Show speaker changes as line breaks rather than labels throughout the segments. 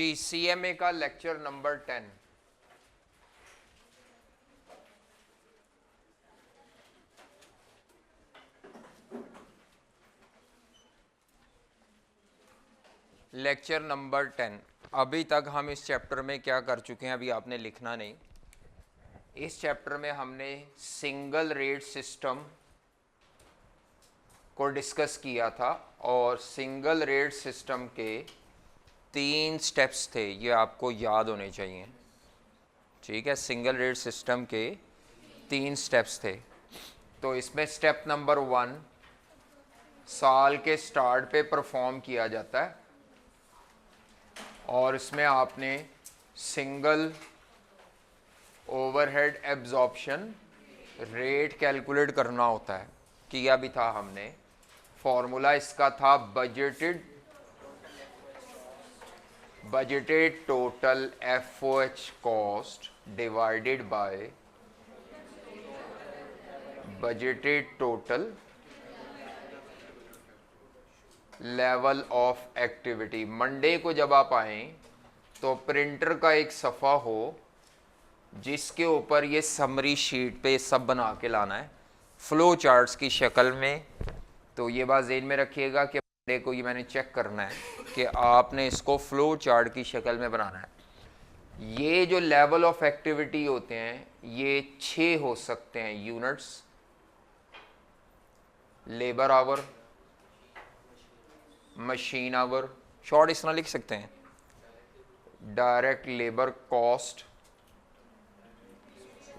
जी CMA का lecture number 10। Lecture number 10। अभी तक हम इस चैप्टर में क्या कर चुके हैं, अभी आपने लिखना नहीं। इस चैप्टर में हमने सिंगल रेट सिस्टम को डिस्कस किया था और सिंगल रेट सिस्टम के 3 स्टेप्स थे, ये आपको याद होने चाहिए। ठीक है, सिंगल रेट सिस्टम के 3 स्टेप्स थे। तो इसमें स्टेप नंबर 1 साल के स्टार्ट पे परफॉर्म किया जाता है और इसमें आपने single overhead absorption rate calculate करना होता है। किया भी था हमने। फॉर्मूला इसका था budgeted total FOH cost divided by budgeted total level of activity. Monday को जब आप आए तो प्रिंटर का एक सफ़ा हो जिसके ऊपर ये समरी शीट पे सब बना के लाना है फ्लो चार्ट्स की शक्ल में। तो ये बात ज़हन में रखिएगा कि मंडे को ये मैंने चेक करना है कि आपने इसको फ्लो चार्ट की शक्ल में बनाना है। ये जो लेवल ऑफ एक्टिविटी होते हैं ये 6 हो सकते हैं units, labour our, machine our, short इस तरह लिख सकते हैं, direct labour cost,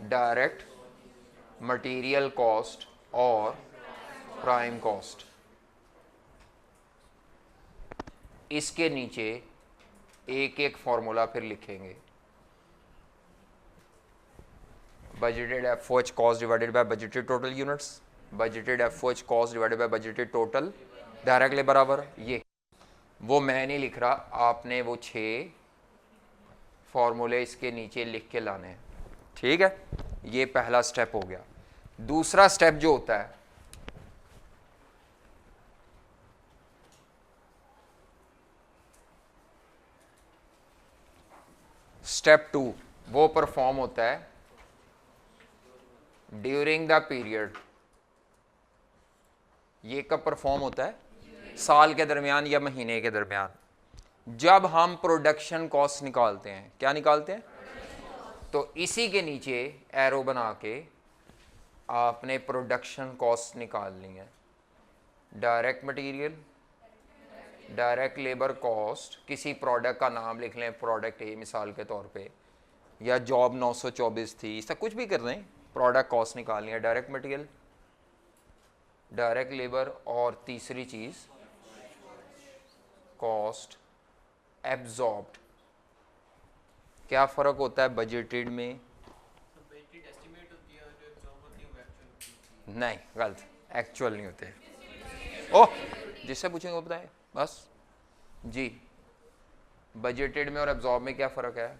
direct material cost और प्राइम कॉस्ट। इसके नीचे एक एक फॉर्मूला फिर लिखेंगे। Budgeted FOH cost divided by budgeted total units, budgeted FOH cost divided by budgeted total direct labour our. ये वो मैं नहीं लिख रहा, आपने वो 6 फॉर्मूले इसके नीचे लिख के लाने हैं। ठीक है, ये पहला स्टेप हो गया। दूसरा स्टेप जो होता है स्टेप 2, वो परफॉर्म होता है ड्यूरिंग द पीरियड। ये कब परफॉर्म होता है? साल के दरमियान या महीने के दरमियान, जब हम प्रोडक्शन कॉस्ट निकालते हैं। क्या निकालते हैं? तो इसी के नीचे एरो बना के आपने प्रोडक्शन कॉस्ट निकालनी है। Direct material, direct labour cost, किसी प्रोडक्ट का नाम लिख लें, प्रोडक्ट ए मिसाल के तौर पे, या जॉब 924 थी, इसका कुछ भी कर दें, प्रोडक्ट कॉस्ट निकालनी है। डायरेक्ट मटेरियल, डायरेक्ट लेबर और तीसरी चीज़ कॉस्ट एब्जॉर्ब्ड। क्या फ़र्क होता है बजटेड में? नहीं, गलत, एक्चुअल नहीं होते। ओह, जिससे पूछेंगे वो बताएं बस। जी, बजटेड में और एब्जॉर्ब में क्या फ़र्क है?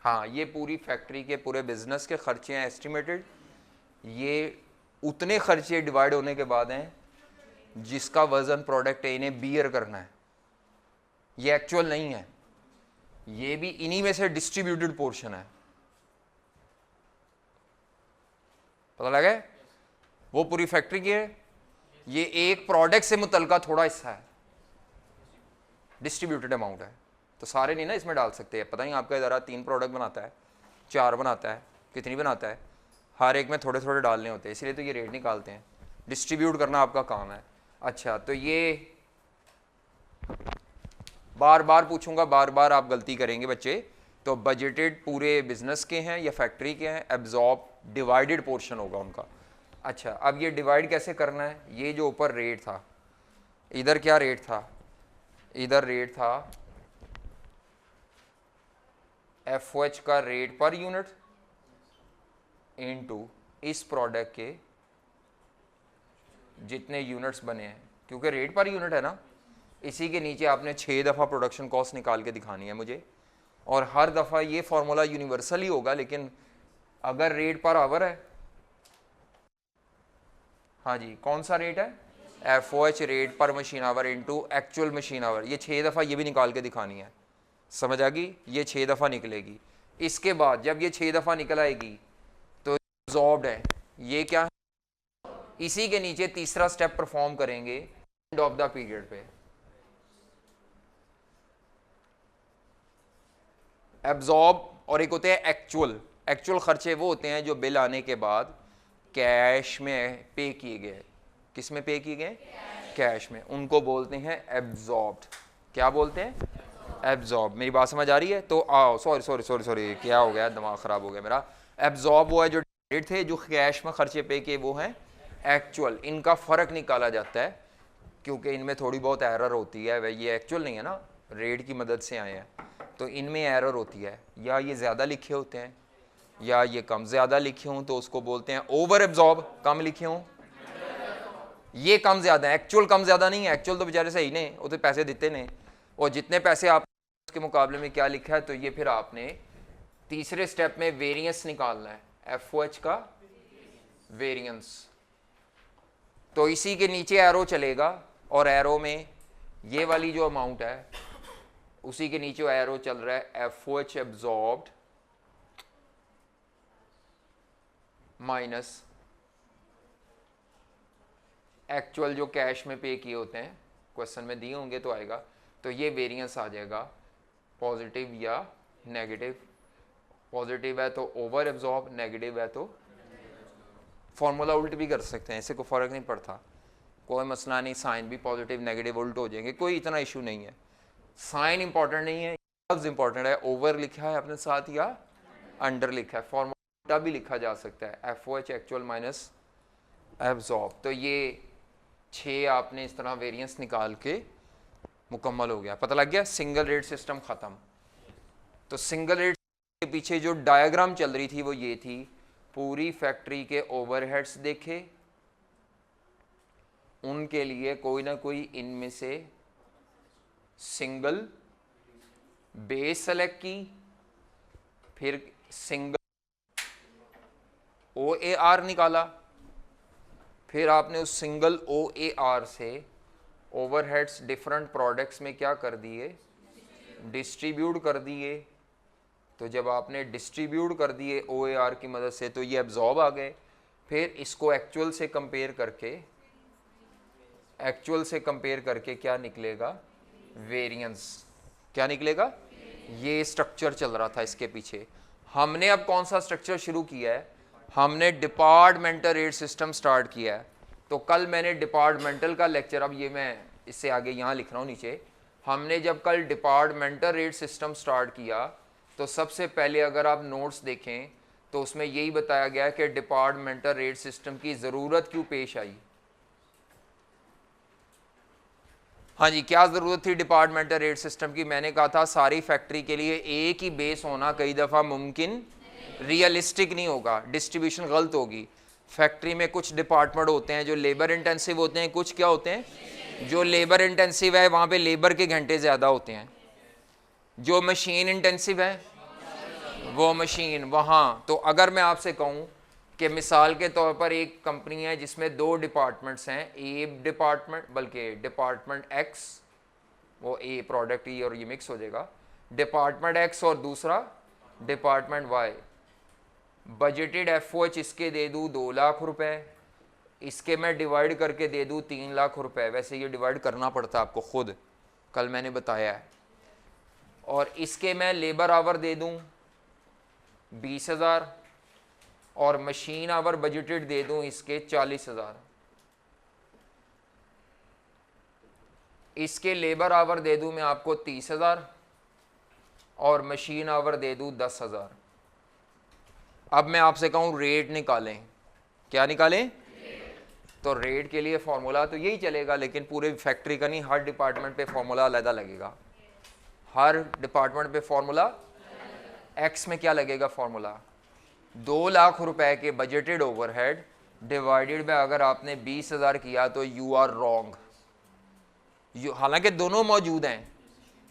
हाँ, ये पूरी फैक्ट्री के पूरे बिजनेस के खर्चे हैं एस्टिमेटेड। ये उतने खर्चे डिवाइड होने के बाद हैं जिसका वजन प्रोडक्ट ए ने बियर करना है। ये एक्चुअल नहीं है, ये भी इन्हीं में से डिस्ट्रीब्यूटेड पोर्शन है। पता लगा? वो पूरी फैक्ट्री की है, ये एक प्रोडक्ट से मुतलका थोड़ा हिस्सा है, डिस्ट्रीब्यूटेड अमाउंट है। तो सारे नहीं ना इसमें डाल सकते हैं। पता नहीं आपका इदारा 3 प्रोडक्ट बनाता है, 4 बनाता है, कितनी बनाता है, हर एक में थोड़े थोड़े डालने होते हैं, इसलिए तो ये रेट निकालते हैं। डिस्ट्रीब्यूट करना आपका काम है। अच्छा, तो ये बार बार पूछूंगा, बार बार आप गलती करेंगे बच्चे। तो बजटेड पूरे बिजनेस के हैं या फैक्ट्री के हैं, एब्जॉर्ब डिवाइडेड पोर्शन होगा उनका। अच्छा, अब ये डिवाइड कैसे करना है? ये जो ऊपर रेट था, इधर क्या रेट था? इधर रेट था एफओएच का रेट पर यूनिट इनटू इस प्रोडक्ट के जितने यूनिट्स बने हैं, क्योंकि रेट पर यूनिट है ना। इसी के नीचे आपने 6 दफ़ा प्रोडक्शन कॉस्ट निकाल के दिखानी है मुझे, और हर दफ़ा ये फॉर्मूला यूनिवर्सल ही होगा, लेकिन अगर रेट पर आवर है, हाँ जी, कौन सा रेट है? FOH रेट पर machine our into actual machine our. ये 6 दफ़ा ये भी निकाल के दिखानी है, समझ आ गई? ये 6 दफ़ा निकलेगी। इसके बाद जब ये 6 दफ़ा निकल आएगी तो एब्जॉर्ब्ड है, ये क्या है? इसी के नीचे तीसरा स्टेप परफॉर्म करेंगे एंड ऑफ द पीरियड पे। एब्जॉर्ब और एक होते हैं एक्चुअल। एक्चुअल खर्चे वो होते हैं जो बिल आने के बाद कैश में पे किए गए। किस में पे किए गए? कैश में। उनको बोलते हैं एब्जॉर्ब्ड। क्या बोलते हैं? एब्जॉर्ब। मेरी बात समझ आ रही है? तो आओ, सॉरी सॉरी सॉरी सॉरी, क्या हो गया, दिमाग ख़राब हो गया मेरा। एब्जॉर्ब वो है जो डेट थे, जो कैश में खर्चे पे किए वो हैं एक्चुअल। इनका फ़र्क निकाला जाता है क्योंकि इनमें थोड़ी बहुत एरर होती है। वह ये एक्चुअल नहीं है ना, रेट की मदद से आए हैं, तो इनमें एरर होती है, या ये ज़्यादा लिखे होते हैं या ये कम। ज़्यादा लिखे हों तो उसको बोलते हैं ओवर एब्जॉर्ब, कम लिखे हों ये कम ज़्यादा है। एक्चुअल कम ज़्यादा नहीं है, एक्चुअल तो बेचारे सही नहीं, वो तो पैसे देते नहीं, और जितने पैसे आप उसके मुकाबले में क्या लिखा है, तो ये फिर आपने तीसरे स्टेप में वेरिएंस निकालना है, FOH का वेरिएंस। तो इसी के नीचे एरो चलेगा और एरो में ये वाली जो अमाउंट है उसी के नीचे एरो चल रहा है FOH एब्जॉर्ब्ड माइनस एक्चुअल जो कैश में पे किए होते हैं, क्वेश्चन में दिए होंगे तो आएगा। तो ये वेरिएंस आ जाएगा पॉजिटिव या नेगेटिव। पॉजिटिव है तो ओवर एब्जॉर्ब, नेगेटिव है तो फॉर्मूला उल्ट भी कर सकते हैं, इससे कोई फ़र्क नहीं पड़ता, कोई मसला नहीं। साइन भी पॉजिटिव नेगेटिव उल्ट हो जाएंगे, कोई इतना इशू नहीं है। साइन इंपॉर्टेंट नहीं है, लफ्ज़ इंपॉर्टेंट है। ओवर लिखा है अपने साथ या अंडर लिखा है, फॉर्मूला भी लिखा जा सकता है, FOH एक्चुअल माइनस एब्जॉर्ब। तो ये 6 आपने इस तरह वेरिएंस निकाल के मुकम्मल हो गया, पता लग गया, सिंगल रेट सिस्टम ख़त्म। तो सिंगल रेट के पीछे जो डायग्राम चल रही थी वो ये थी, पूरी फैक्ट्री के ओवरहेड्स देखे, उनके लिए कोई ना कोई इनमें से सिंगल बेस सेलेक्ट की, फिर सिंगल OAR निकाला, फिर आपने उस सिंगल OAR से ओवरहेड्स डिफरेंट प्रोडक्ट्स में क्या कर दिए, डिस्ट्रीब्यूट कर दिए। तो जब आपने डिस्ट्रीब्यूट कर दिए OAR की मदद से तो ये एब्जॉर्ब आ गए। फिर इसको एक्चुअल से कंपेयर करके क्या निकलेगा, वेरिएंस। क्या निकलेगा? ये स्ट्रक्चर चल रहा था इसके पीछे। हमने अब कौन सा स्ट्रक्चर शुरू किया है? हमने डिपार्टमेंटल रेट सिस्टम स्टार्ट किया है। तो कल मैंने डिपार्टमेंटल का लेक्चर, अब ये मैं इससे आगे यहाँ लिख रहा हूँ नीचे, हमने जब कल डिपार्टमेंटल रेट सिस्टम स्टार्ट किया तो सबसे पहले अगर आप नोट्स देखें तो उसमें यही बताया गया कि डिपार्टमेंटल रेट सिस्टम की ज़रूरत क्यों पेश आई। हाँ जी, क्या ज़रूरत थी डिपार्टमेंटल रेट सिस्टम की? मैंने कहा था सारी फैक्ट्री के लिए एक ही बेस होना कई दफ़ा मुमकिन, रियलिस्टिक नहीं होगा, डिस्ट्रीब्यूशन गलत होगी। फैक्ट्री में कुछ डिपार्टमेंट होते हैं जो लेबर इंटेंसिव होते हैं, कुछ क्या होते हैं जो लेबर इंटेंसिव है, वहाँ पे लेबर के घंटे ज़्यादा होते हैं। जो मशीन इंटेंसिव है वो मशीन वहाँ। तो अगर मैं आपसे कहूँ कि मिसाल के तौर पर एक कंपनी है जिसमें 2 डिपार्टमेंट्स हैं, ए डिपार्टमेंट, बल्कि डिपार्टमेंट X, वो ए प्रोडक्ट ही और ये मिक्स हो जाएगा, डिपार्टमेंट X और दूसरा डिपार्टमेंट Y। बजटेड FOH इसके दे दूँ 2 लाख रुपए, इसके मैं डिवाइड करके दे दूँ 3 लाख रुपए। वैसे ये डिवाइड करना पड़ता है आपको खुद, कल मैंने बताया है। और इसके मैं लेबर आवर दे दूँ 20,000 और मशीन आवर बजटेड दे दूँ इसके 40,000। इसके लेबर आवर दे दूँ मैं आपको 30,000 और मशीन आवर दे दूँ 10,000। अब मैं आपसे कहूँ रेट निकालें, क्या निकालें? तो रेट के लिए फॉर्मूला तो यही चलेगा, लेकिन पूरे फैक्ट्री का नहीं, हर डिपार्टमेंट पे फॉर्मूला अलग लगेगा। हर डिपार्टमेंट पे फॉर्मूला, X में क्या लगेगा फॉर्मूला, 2 लाख रुपए के बजटेड ओवरहेड डिवाइडेड बाय, अगर आपने 20,000 किया तो यू आर रॉन्ग। हालांकि दोनों मौजूद हैं,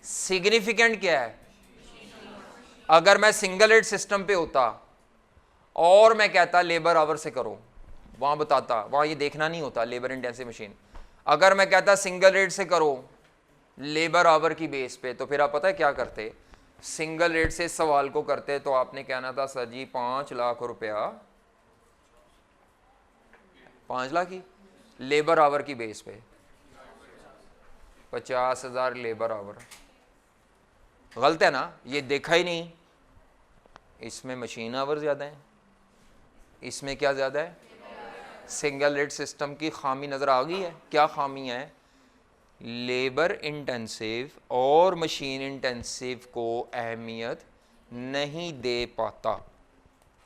सिग्निफिकेंट क्या है? अगर मैं सिंगल रेट सिस्टम पे होता और मैं कहता लेबर आवर से करो, वहाँ बताता, वहाँ ये देखना नहीं होता लेबर इंटेंसिव मशीन। अगर मैं कहता सिंगल रेट से करो लेबर आवर की बेस पे, तो फिर आप पता है क्या करते, सिंगल रेट से सवाल को करते तो आपने कहना था सर जी 5 लाख रुपया, 5 लाख ही लेबर आवर की बेस पे, 50,000 लेबर आवर। गलत है ना, ये देखा ही नहीं, इसमें मशीन आवर ज़्यादा है, इसमें क्या ज़्यादा है, सिंगल रेट सिस्टम की खामी नज़र आ गई है। क्या खामी है, लेबर इंटेंसिव और मशीन इंटेंसिव को अहमियत नहीं दे पाता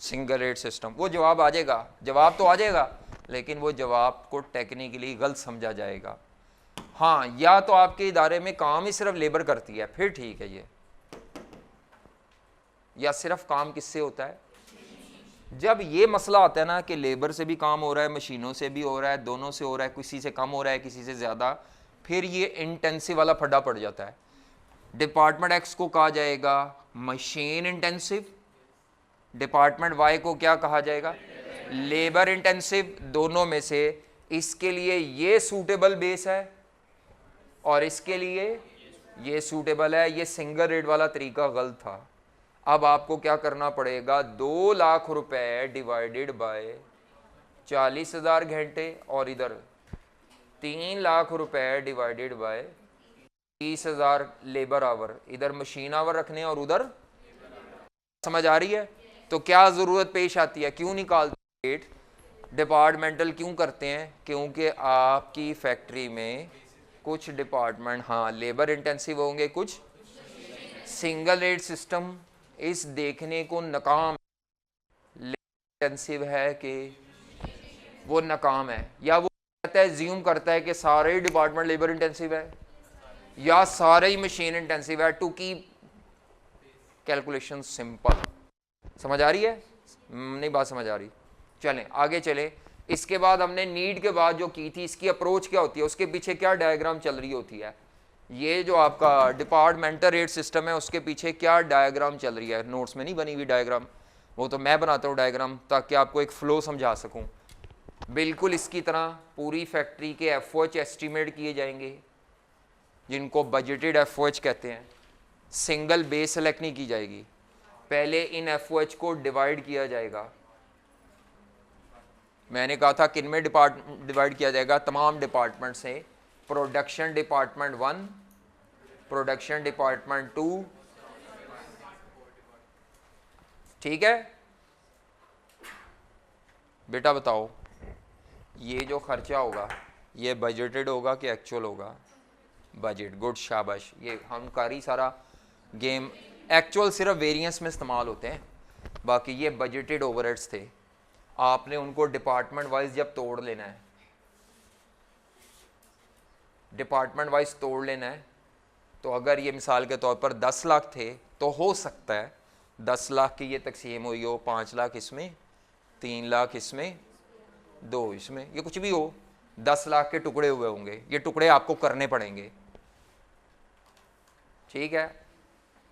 सिंगल रेट सिस्टम। वो जवाब आ जाएगा, जवाब तो आ जाएगा, लेकिन वो जवाब को टेक्निकली गलत समझा जाएगा। हाँ, या तो आपके इदारे में काम ही सिर्फ लेबर करती है, फिर ठीक है ये, या सिर्फ काम किससे होता है। जब ये मसला आता है ना कि लेबर से भी काम हो रहा है, मशीनों से भी हो रहा है, दोनों से हो रहा है, किसी से कम हो रहा है, किसी से ज़्यादा, फिर ये इंटेंसिव वाला फड्डा पड़ जाता है। डिपार्टमेंट एक्स को कहा जाएगा मशीन इंटेंसिव, डिपार्टमेंट वाई को क्या कहा जाएगा, लेबर इंटेंसिव। दोनों में से इसके लिए ये सूटेबल बेस है और इसके लिए ये सूटेबल है। ये सिंगल रेट वाला तरीका गलत था। अब आपको क्या करना पड़ेगा, 2 लाख रुपए डिवाइडेड बाय 40,000 घंटे, और इधर 3 लाख रुपए डिवाइडेड बाय 30,000 लेबर आवर। इधर मशीन आवर रखने और उधर, समझ आ रही है। तो क्या ज़रूरत पेश आती है, क्यों निकालते रेट डिपार्टमेंटल क्यों करते हैं, क्योंकि आपकी फैक्ट्री में कुछ डिपार्टमेंट हाँ लेबर इंटेंसिव होंगे, कुछ सिंगल रेट सिस्टम इस देखने को नाकाम इंटेंसिव है कि वो नाकाम है, या वो कहता है ज्यूम करता है कि सारे ही डिपार्टमेंट लेबर इंटेंसिव है या सारे ही मशीन इंटेंसिव है, टू कीप कैलकुलेशन सिंपल। समझ आ रही है, नहीं बात समझ आ रही। चलें आगे चलें। इसके बाद हमने नीड के बाद जो की थी, इसकी अप्रोच क्या होती है, उसके पीछे क्या डायग्राम चल रही होती है, ये जो आपका डिपार्टमेंटल रेट सिस्टम है उसके पीछे क्या डायग्राम चल रही है। नोट्स में नहीं बनी हुई डायग्राम, वो तो मैं बनाता हूँ डायग्राम ताकि आपको एक फ़्लो समझा सकूँ। बिल्कुल इसकी तरह पूरी फैक्ट्री के एफओएच एस्टीमेट किए जाएंगे, जिनको बजटेड एफओएच कहते हैं। सिंगल बेस सेलेक्ट नहीं की जाएगी, पहले इन एफओएच को डिवाइड किया जाएगा। मैंने कहा था किन में डिवाइड किया जाएगा, तमाम डिपार्टमेंट से। प्रोडक्शन डिपार्टमेंट 1, प्रोडक्शन डिपार्टमेंट 2, ठीक है बेटा। बताओ ये जो खर्चा होगा ये बजटेड होगा कि एक्चुअल होगा, बजट। गुड, शाबाश। ये हम कारी सारा गेम, एक्चुअल सिर्फ वेरिएंस में इस्तेमाल होते हैं, बाकी ये बजटेड ओवरहेड्स थे। आपने उनको डिपार्टमेंट वाइज जब तोड़ लेना है, डिपार्टमेंट वाइज तोड़ लेना है, तो अगर ये मिसाल के तौर पर 10 लाख थे तो हो सकता है 10 लाख की ये तकसीम हुई हो 5 लाख इसमें, 3 लाख इसमें, 2 इसमें, ये कुछ भी हो, 10 लाख के टुकड़े हुए होंगे। ये टुकड़े आपको करने पड़ेंगे, ठीक है।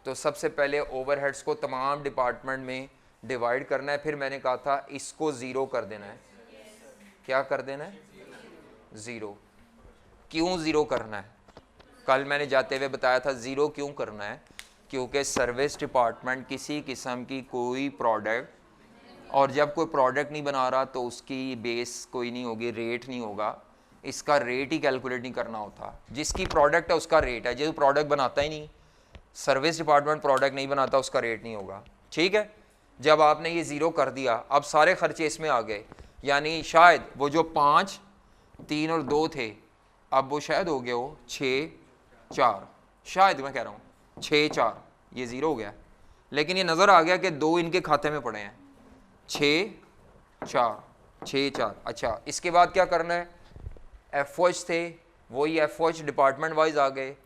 तो सबसे पहले ओवरहेड्स को तमाम डिपार्टमेंट में डिवाइड करना है। फिर मैंने कहा था इसको ज़ीरो कर देना है। क्या कर देना है, ज़ीरो। क्यों ज़ीरो करना है, कल मैंने जाते हुए बताया था ज़ीरो क्यों करना है, क्योंकि सर्विस डिपार्टमेंट किसी किस्म की कोई प्रोडक्ट, और जब कोई प्रोडक्ट नहीं बना रहा तो उसकी बेस कोई नहीं होगी, रेट नहीं होगा, इसका रेट ही कैलकुलेट नहीं करना होता। जिसकी प्रोडक्ट है उसका रेट है, जो प्रोडक्ट बनाता ही नहीं, सर्विस डिपार्टमेंट प्रोडक्ट नहीं बनाता, उसका रेट नहीं होगा, ठीक है। जब आपने ये ज़ीरो कर दिया, अब सारे खर्चे इसमें आ गए, यानी शायद वो जो 5, 3 और 2 थे, अब वो शायद हो गया हो 6, 4, शायद मैं कह रहा हूँ 6, 4, ये ज़ीरो हो गया। लेकिन ये नज़र आ गया कि 2 इनके खाते में पड़े हैं, 6, 4, 6, 4। अच्छा, इसके बाद क्या करना है, एफओएच थे, वही एफओएच डिपार्टमेंट वाइज आ गए।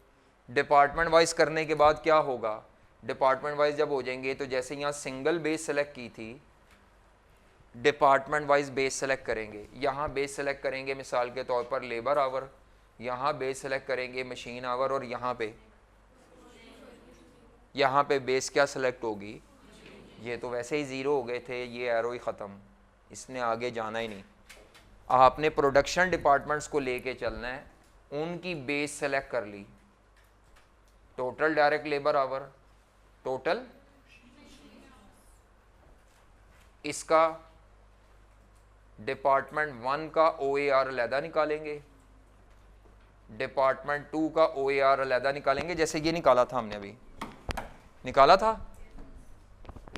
डिपार्टमेंट वाइज करने के बाद क्या होगा, डिपार्टमेंट वाइज जब हो जाएंगे तो जैसे यहाँ सिंगल बेस सेलेक्ट की थी, डिपार्टमेंट वाइज बेस सेलेक्ट करेंगे। यहाँ बेस सेलेक्ट करेंगे मिसाल के तौर पर लेबर आवर, यहाँ बेस सेलेक्ट करेंगे मशीन आवर, और यहाँ पे बेस क्या सेलेक्ट होगी, ये तो वैसे ही ज़ीरो हो गए थे, ये एरो ही ख़त्म, इसने आगे जाना ही नहीं। आपने प्रोडक्शन डिपार्टमेंट्स को लेके चलना है, उनकी बेस सेलेक्ट कर ली, total direct labour hour, total इसका डिपार्टमेंट 1 का OAR अलहदा निकालेंगे, डिपार्टमेंट 2 का OAR अलहदा निकालेंगे, जैसे ये निकाला था हमने, अभी निकाला था,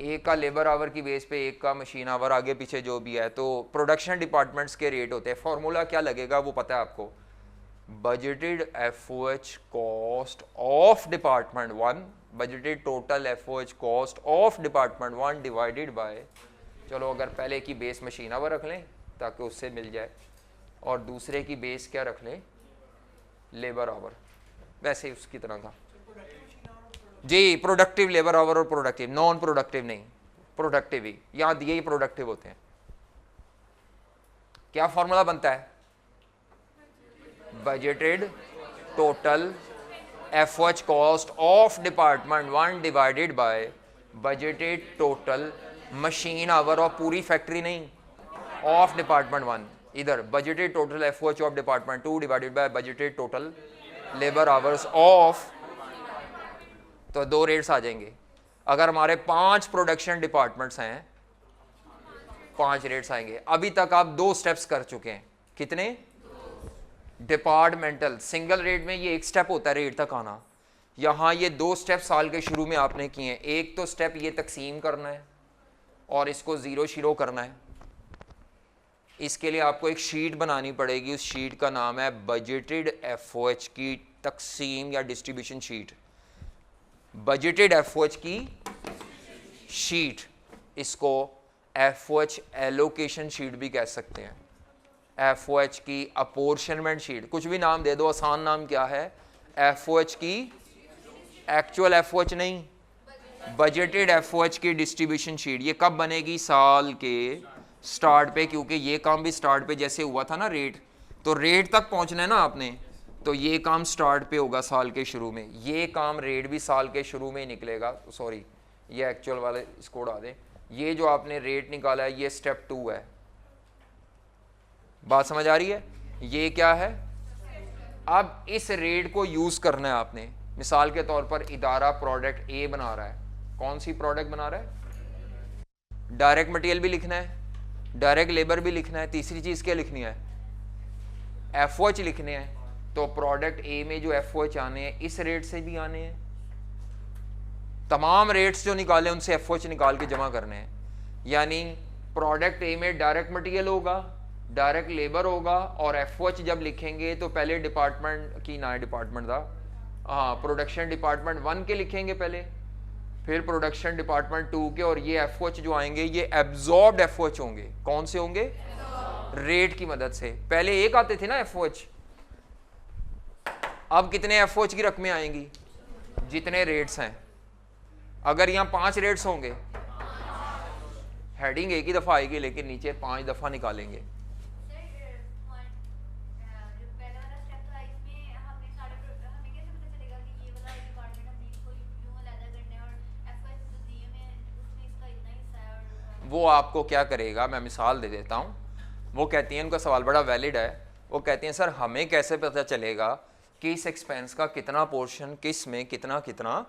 एक का लेबर आवर की बेस पे एक का मशीन आवर, आगे पीछे जो भी है। तो प्रोडक्शन डिपार्टमेंट्स के रेट होते हैं, फॉर्मूला क्या लगेगा वो पता है आपको, budgeted FOH cost of department 1, budgeted total FOH cost of department 1 divided by, चलो अगर पहले की बेस मशीन आवर रख लें ताकि उससे मिल जाए, और दूसरे की बेस क्या रख लें, लेबर आवर, वैसे ही उसकी तरह का जी, प्रोडक्टिव लेबर आवर और प्रोडक्टिव, नॉन प्रोडक्टिव नहीं, प्रोडक्टिव ही, यहां दिए ही प्रोडक्टिव होते हैं। क्या फॉर्मूला बनता है, budgeted total FOH cost of department 1 divided by budgeted total machine hour of पूरी फैक्ट्री नहीं, ऑफ डिपार्टमेंट 1, इधर budgeted total FOH of department 2 divided by budgeted total labour hours of, तो 2 रेट्स आ जाएंगे। अगर हमारे 5 प्रोडक्शन डिपार्टमेंट्स हैं, 5 rates आएंगे। अभी तक आप 2 स्टेप्स कर चुके हैं, कितने, डिपार्टमेंटल सिंगल रेट में ये एक स्टेप होता है रेट तक आना, यहां ये 2 स्टेप साल के शुरू में आपने किए हैं। एक तो स्टेप ये तकसीम करना है और इसको जीरो शिरो करना है, इसके लिए आपको एक शीट बनानी पड़ेगी, उस शीट का नाम है बजटेड FOH की तकसीम या डिस्ट्रीब्यूशन शीट, बजटेड FOH की शीट, इसको FOH एलोकेशन शीट भी कह सकते हैं, FOH की अपोर्शनमेंट शीट, कुछ भी नाम दे दो, आसान नाम क्या है, FOH की एक्चुअल FOH नहीं, बजटेड FOH की डिस्ट्रीब्यूशन शीट। ये कब बनेगी, साल के स्टार्ट पे, क्योंकि ये काम भी स्टार्ट पे जैसे हुआ था ना रेट, तो रेट तक पहुंचना है ना आपने, तो ये काम स्टार्ट पे होगा साल के शुरू में, ये काम रेट भी साल के शुरू में ही निकलेगा, सॉरी ये एक्चुअल वाले इसको उड़ा दें, ये जो आपने रेट निकाला है ये स्टेप 2 है, बात समझ आ रही है, ये क्या है, अब इस रेट को यूज करना है आपने। मिसाल के तौर पर इदारा प्रोडक्ट A बना रहा है, कौन सी प्रोडक्ट बना रहा है, डायरेक्ट मटेरियल भी लिखना है, डायरेक्ट लेबर भी लिखना है, तीसरी चीज क्या लिखनी है, FOH लिखने हैं, तो प्रोडक्ट A में जो FOH आने हैं इस रेट से भी आने हैं, तमाम रेट्स जो निकाले उनसे FOH निकाल के जमा करने हैं, यानी प्रोडक्ट A में डायरेक्ट मटेरियल होगा, डायरेक्ट लेबर होगा, और FOH जब लिखेंगे तो पहले डिपार्टमेंट की ना डिपार्टमेंट था, हाँ प्रोडक्शन डिपार्टमेंट 1 के लिखेंगे पहले, फिर प्रोडक्शन डिपार्टमेंट 2 के, और ये FOH जो आएंगे ये एब्जॉर्ब्ड FOH होंगे, कौन से होंगे, रेट की मदद से। पहले एक आते थे ना FOH, अब कितने FOH की रकमें आएंगी, जितने रेट्स हैं, अगर यहाँ 5 रेट्स होंगे, हेडिंग एक ही दफा आएगी लेकिन नीचे 5 दफा निकालेंगे। वो आपको क्या करेगा, मैं मिसाल दे देता हूँ, वो कहती हैं, उनका सवाल बड़ा वैलिड है, वो कहती हैं सर हमें कैसे पता चलेगा कि इस एक्सपेंस का कितना पोर्शन किस में कितना कितना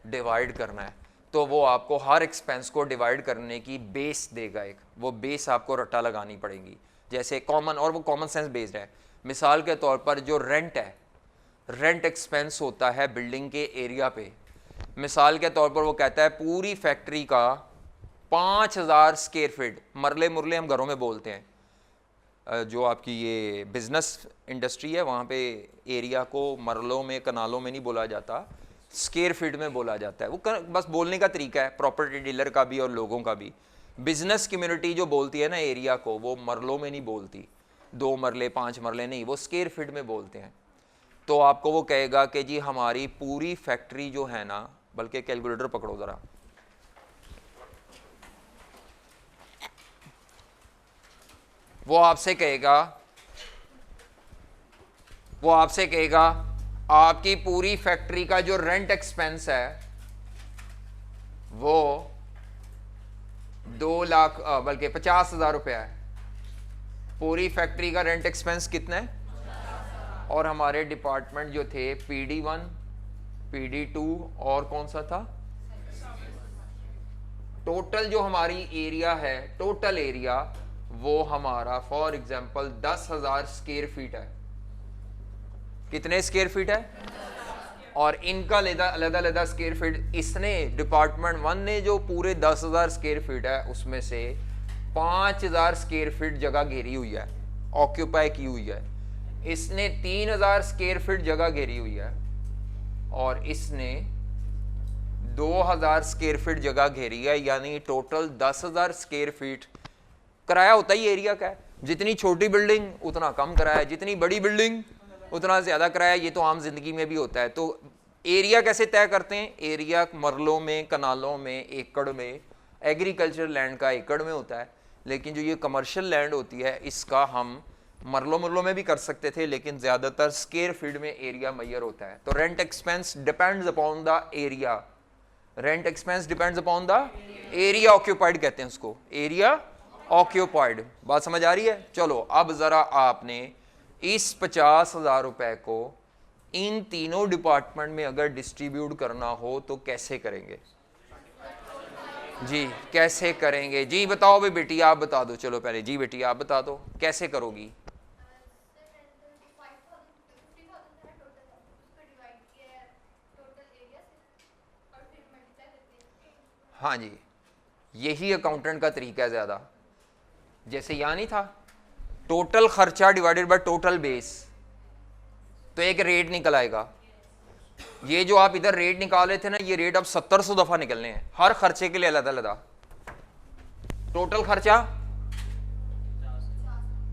डिवाइड करना है, तो वो आपको हर एक्सपेंस को डिवाइड करने की बेस देगा, एक वो बेस आपको रट्टा लगानी पड़ेगी, जैसे कॉमन, और वो कॉमन सेंस बेस्ड है। मिसाल के तौर पर जो रेंट है, रेंट एक्सपेंस होता है बिल्डिंग के एरिया पे, मिसाल के तौर पर वो कहता है पूरी फैक्ट्री का 5000 स्क्वायर फीट, मरले मुरले हम घरों में बोलते हैं, जो आपकी ये बिजनेस इंडस्ट्री है वहाँ पे एरिया को मरलों में कनालों में नहीं बोला जाता, स्क्वायर फीट में बोला जाता है, वो बस बोलने का तरीका है, प्रॉपर्टी डीलर का भी और लोगों का भी। बिजनेस कम्युनिटी जो बोलती है ना एरिया को, वो मरलों में नहीं बोलती, 2 मरले 5 मरले नहीं, वो स्क्वायर फीट में बोलते हैं। तो आपको वो कहेगा कि जी हमारी पूरी फैक्ट्री जो है ना, बल्कि कैलकुलेटर पकड़ो ज़रा, वो आपसे कहेगा आपकी पूरी फैक्ट्री का जो रेंट एक्सपेंस है वो 2 लाख बल्कि 50,000 रुपया है। पूरी फैक्ट्री का रेंट एक्सपेंस कितना है, और हमारे डिपार्टमेंट जो थे PD1, PD2 और कौन सा था, टोटल जो हमारी एरिया है, टोटल एरिया वो हमारा फॉर एग्जांपल 10,000 स्क्वायर फीट है। कितने स्क्वायर फीट है? और इनका अलग-अलग स्क्वायर फीट, इसने डिपार्टमेंट 1 ने जो पूरे 10,000 स्क्वायर फीट है उसमें से 5,000 स्क्वायर फीट जगह घेरी हुई है, ऑक्यूपाई की हुई है। इसने 3,000 स्क्वायर फीट जगह घेरी हुई है और इसने 2,000 स्क्वायर फीट जगह घेरी है, यानी टोटल 10,000 स्क्वायर फीट। किराया होता ही एरिया का है, जितनी छोटी बिल्डिंग उतना कम किराया, जितनी बड़ी बिल्डिंग उतना ज़्यादा किराया। ये तो आम जिंदगी में भी होता है। तो एरिया कैसे तय करते हैं? एरिया मरलों में, कनालों में, एकड़ में। एग्रीकल्चर लैंड का एकड़ में होता है, लेकिन जो ये कमर्शियल लैंड होती है इसका हम मरलों में भी कर सकते थे, लेकिन ज़्यादातर स्क्वायर फीट में एरिया मैयर होता है। तो rent expense depends upon the area, rent expense depends upon the area occupied कहते हैं उसको, एरिया ऑक्यूपाइड। बात समझ आ रही है? चलो अब ज़रा आपने इस 50,000 रुपए को इन तीनों डिपार्टमेंट में अगर डिस्ट्रीब्यूट करना हो तो कैसे करेंगे जी? कैसे करेंगे जी? बताओ भाई बेटी, आप बता दो। चलो पहले जी बेटी आप बता दो, कैसे करोगी? हाँ जी, यही अकाउंटेंट का तरीका है ज़्यादा। जैसे यहाँ नहीं था टोटल खर्चा डिवाइडेड बाय टोटल बेस, तो एक रेट निकल आएगा। ये जो आप इधर रेट निकाले थे ना, ये रेट अब 700 दफा निकलने हैं, हर खर्चे के लिए अलग अलग। टोटल खर्चा,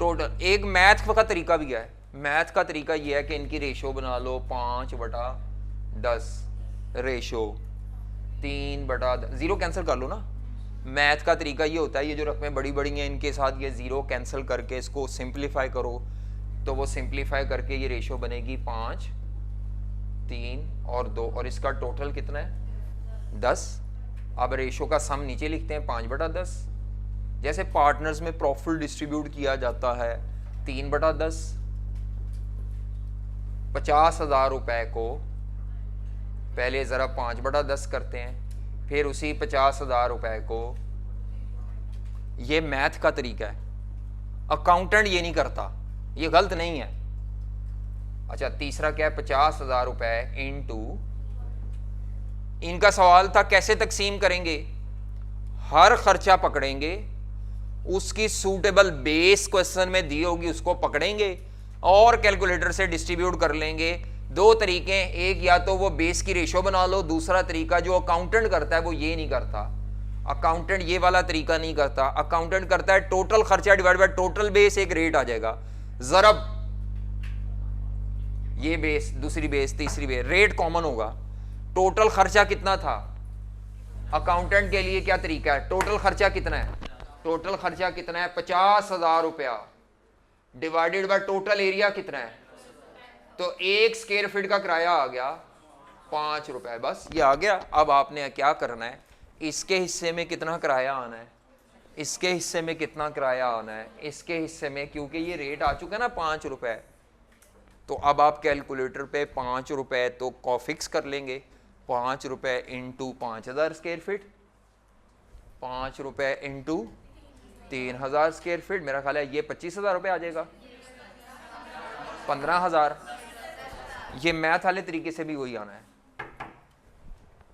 टोटल एक मैथ का तरीका भी है। मैथ का तरीका ये है कि इनकी रेशो बना लो 5/10, रेशो 3/10, जीरो कैंसिल कर लो ना। मैथ का तरीका ये होता है, ये जो रकमें बड़ी बड़ी हैं इनके साथ ये ज़ीरो कैंसिल करके इसको सिंप्लीफाई करो, तो वो सिंप्लीफाई करके ये रेशो बनेगी 5, 3 और 2, और इसका टोटल कितना है 10। अब रेशो का सम नीचे लिखते हैं 5/10। जैसे पार्टनर्स में प्रॉफिट डिस्ट्रीब्यूट किया जाता है 3/10। 50,000 रुपए को पहले ज़रा 5/10 करते हैं, फिर उसी 50,000 रुपए को, ये मैथ का तरीका है, अकाउंटेंट ये नहीं करता, ये गलत नहीं है। अच्छा तीसरा क्या है? 50,000 रुपए इनटू, इनका सवाल था कैसे तकसीम करेंगे। हर खर्चा पकड़ेंगे, उसकी सूटेबल बेस क्वेश्चन में दी होगी उसको पकड़ेंगे और कैलकुलेटर से डिस्ट्रीब्यूट कर लेंगे। दो तरीके, एक या तो वो बेस की रेशो बना लो, दूसरा तरीका जो अकाउंटेंट करता है वो ये नहीं करता। अकाउंटेंट ये वाला तरीका नहीं करता। अकाउंटेंट करता है टोटल खर्चा डिवाइड बाय टोटल बेस, एक रेट आ जाएगा, जरब ये बेस, दूसरी बेस, तीसरी बेस, रेट कॉमन होगा। टोटल खर्चा कितना था? अकाउंटेंट के लिए क्या तरीका है? टोटल खर्चा कितना है? टोटल खर्चा कितना है? 50,000 रुपया डिवाइडेड बाय टोटल एरिया कितना है? तो 1 स्क्वायर फीट का किराया आ गया 5 रुपए, बस ये आ गया। अब आपने क्या करना है, इसके हिस्से में कितना किराया आना है, इसके हिस्से में कितना किराया आना है, इसके हिस्से में, क्योंकि ये रेट आ चुका है ना 5 रुपए, तो अब आप कैलकुलेटर पे 5 रुपए तो को फिक्स कर लेंगे। 5 रुपए इंटू 5,000 स्क्वायर फीट, 5 रुपए इंटू 3,000 स्क्वायर फीट, मेरा ख्याल है ये 25,000 रुपये आ जाएगा, 15,000। ये मैथ वाले तरीके से भी वही आना है।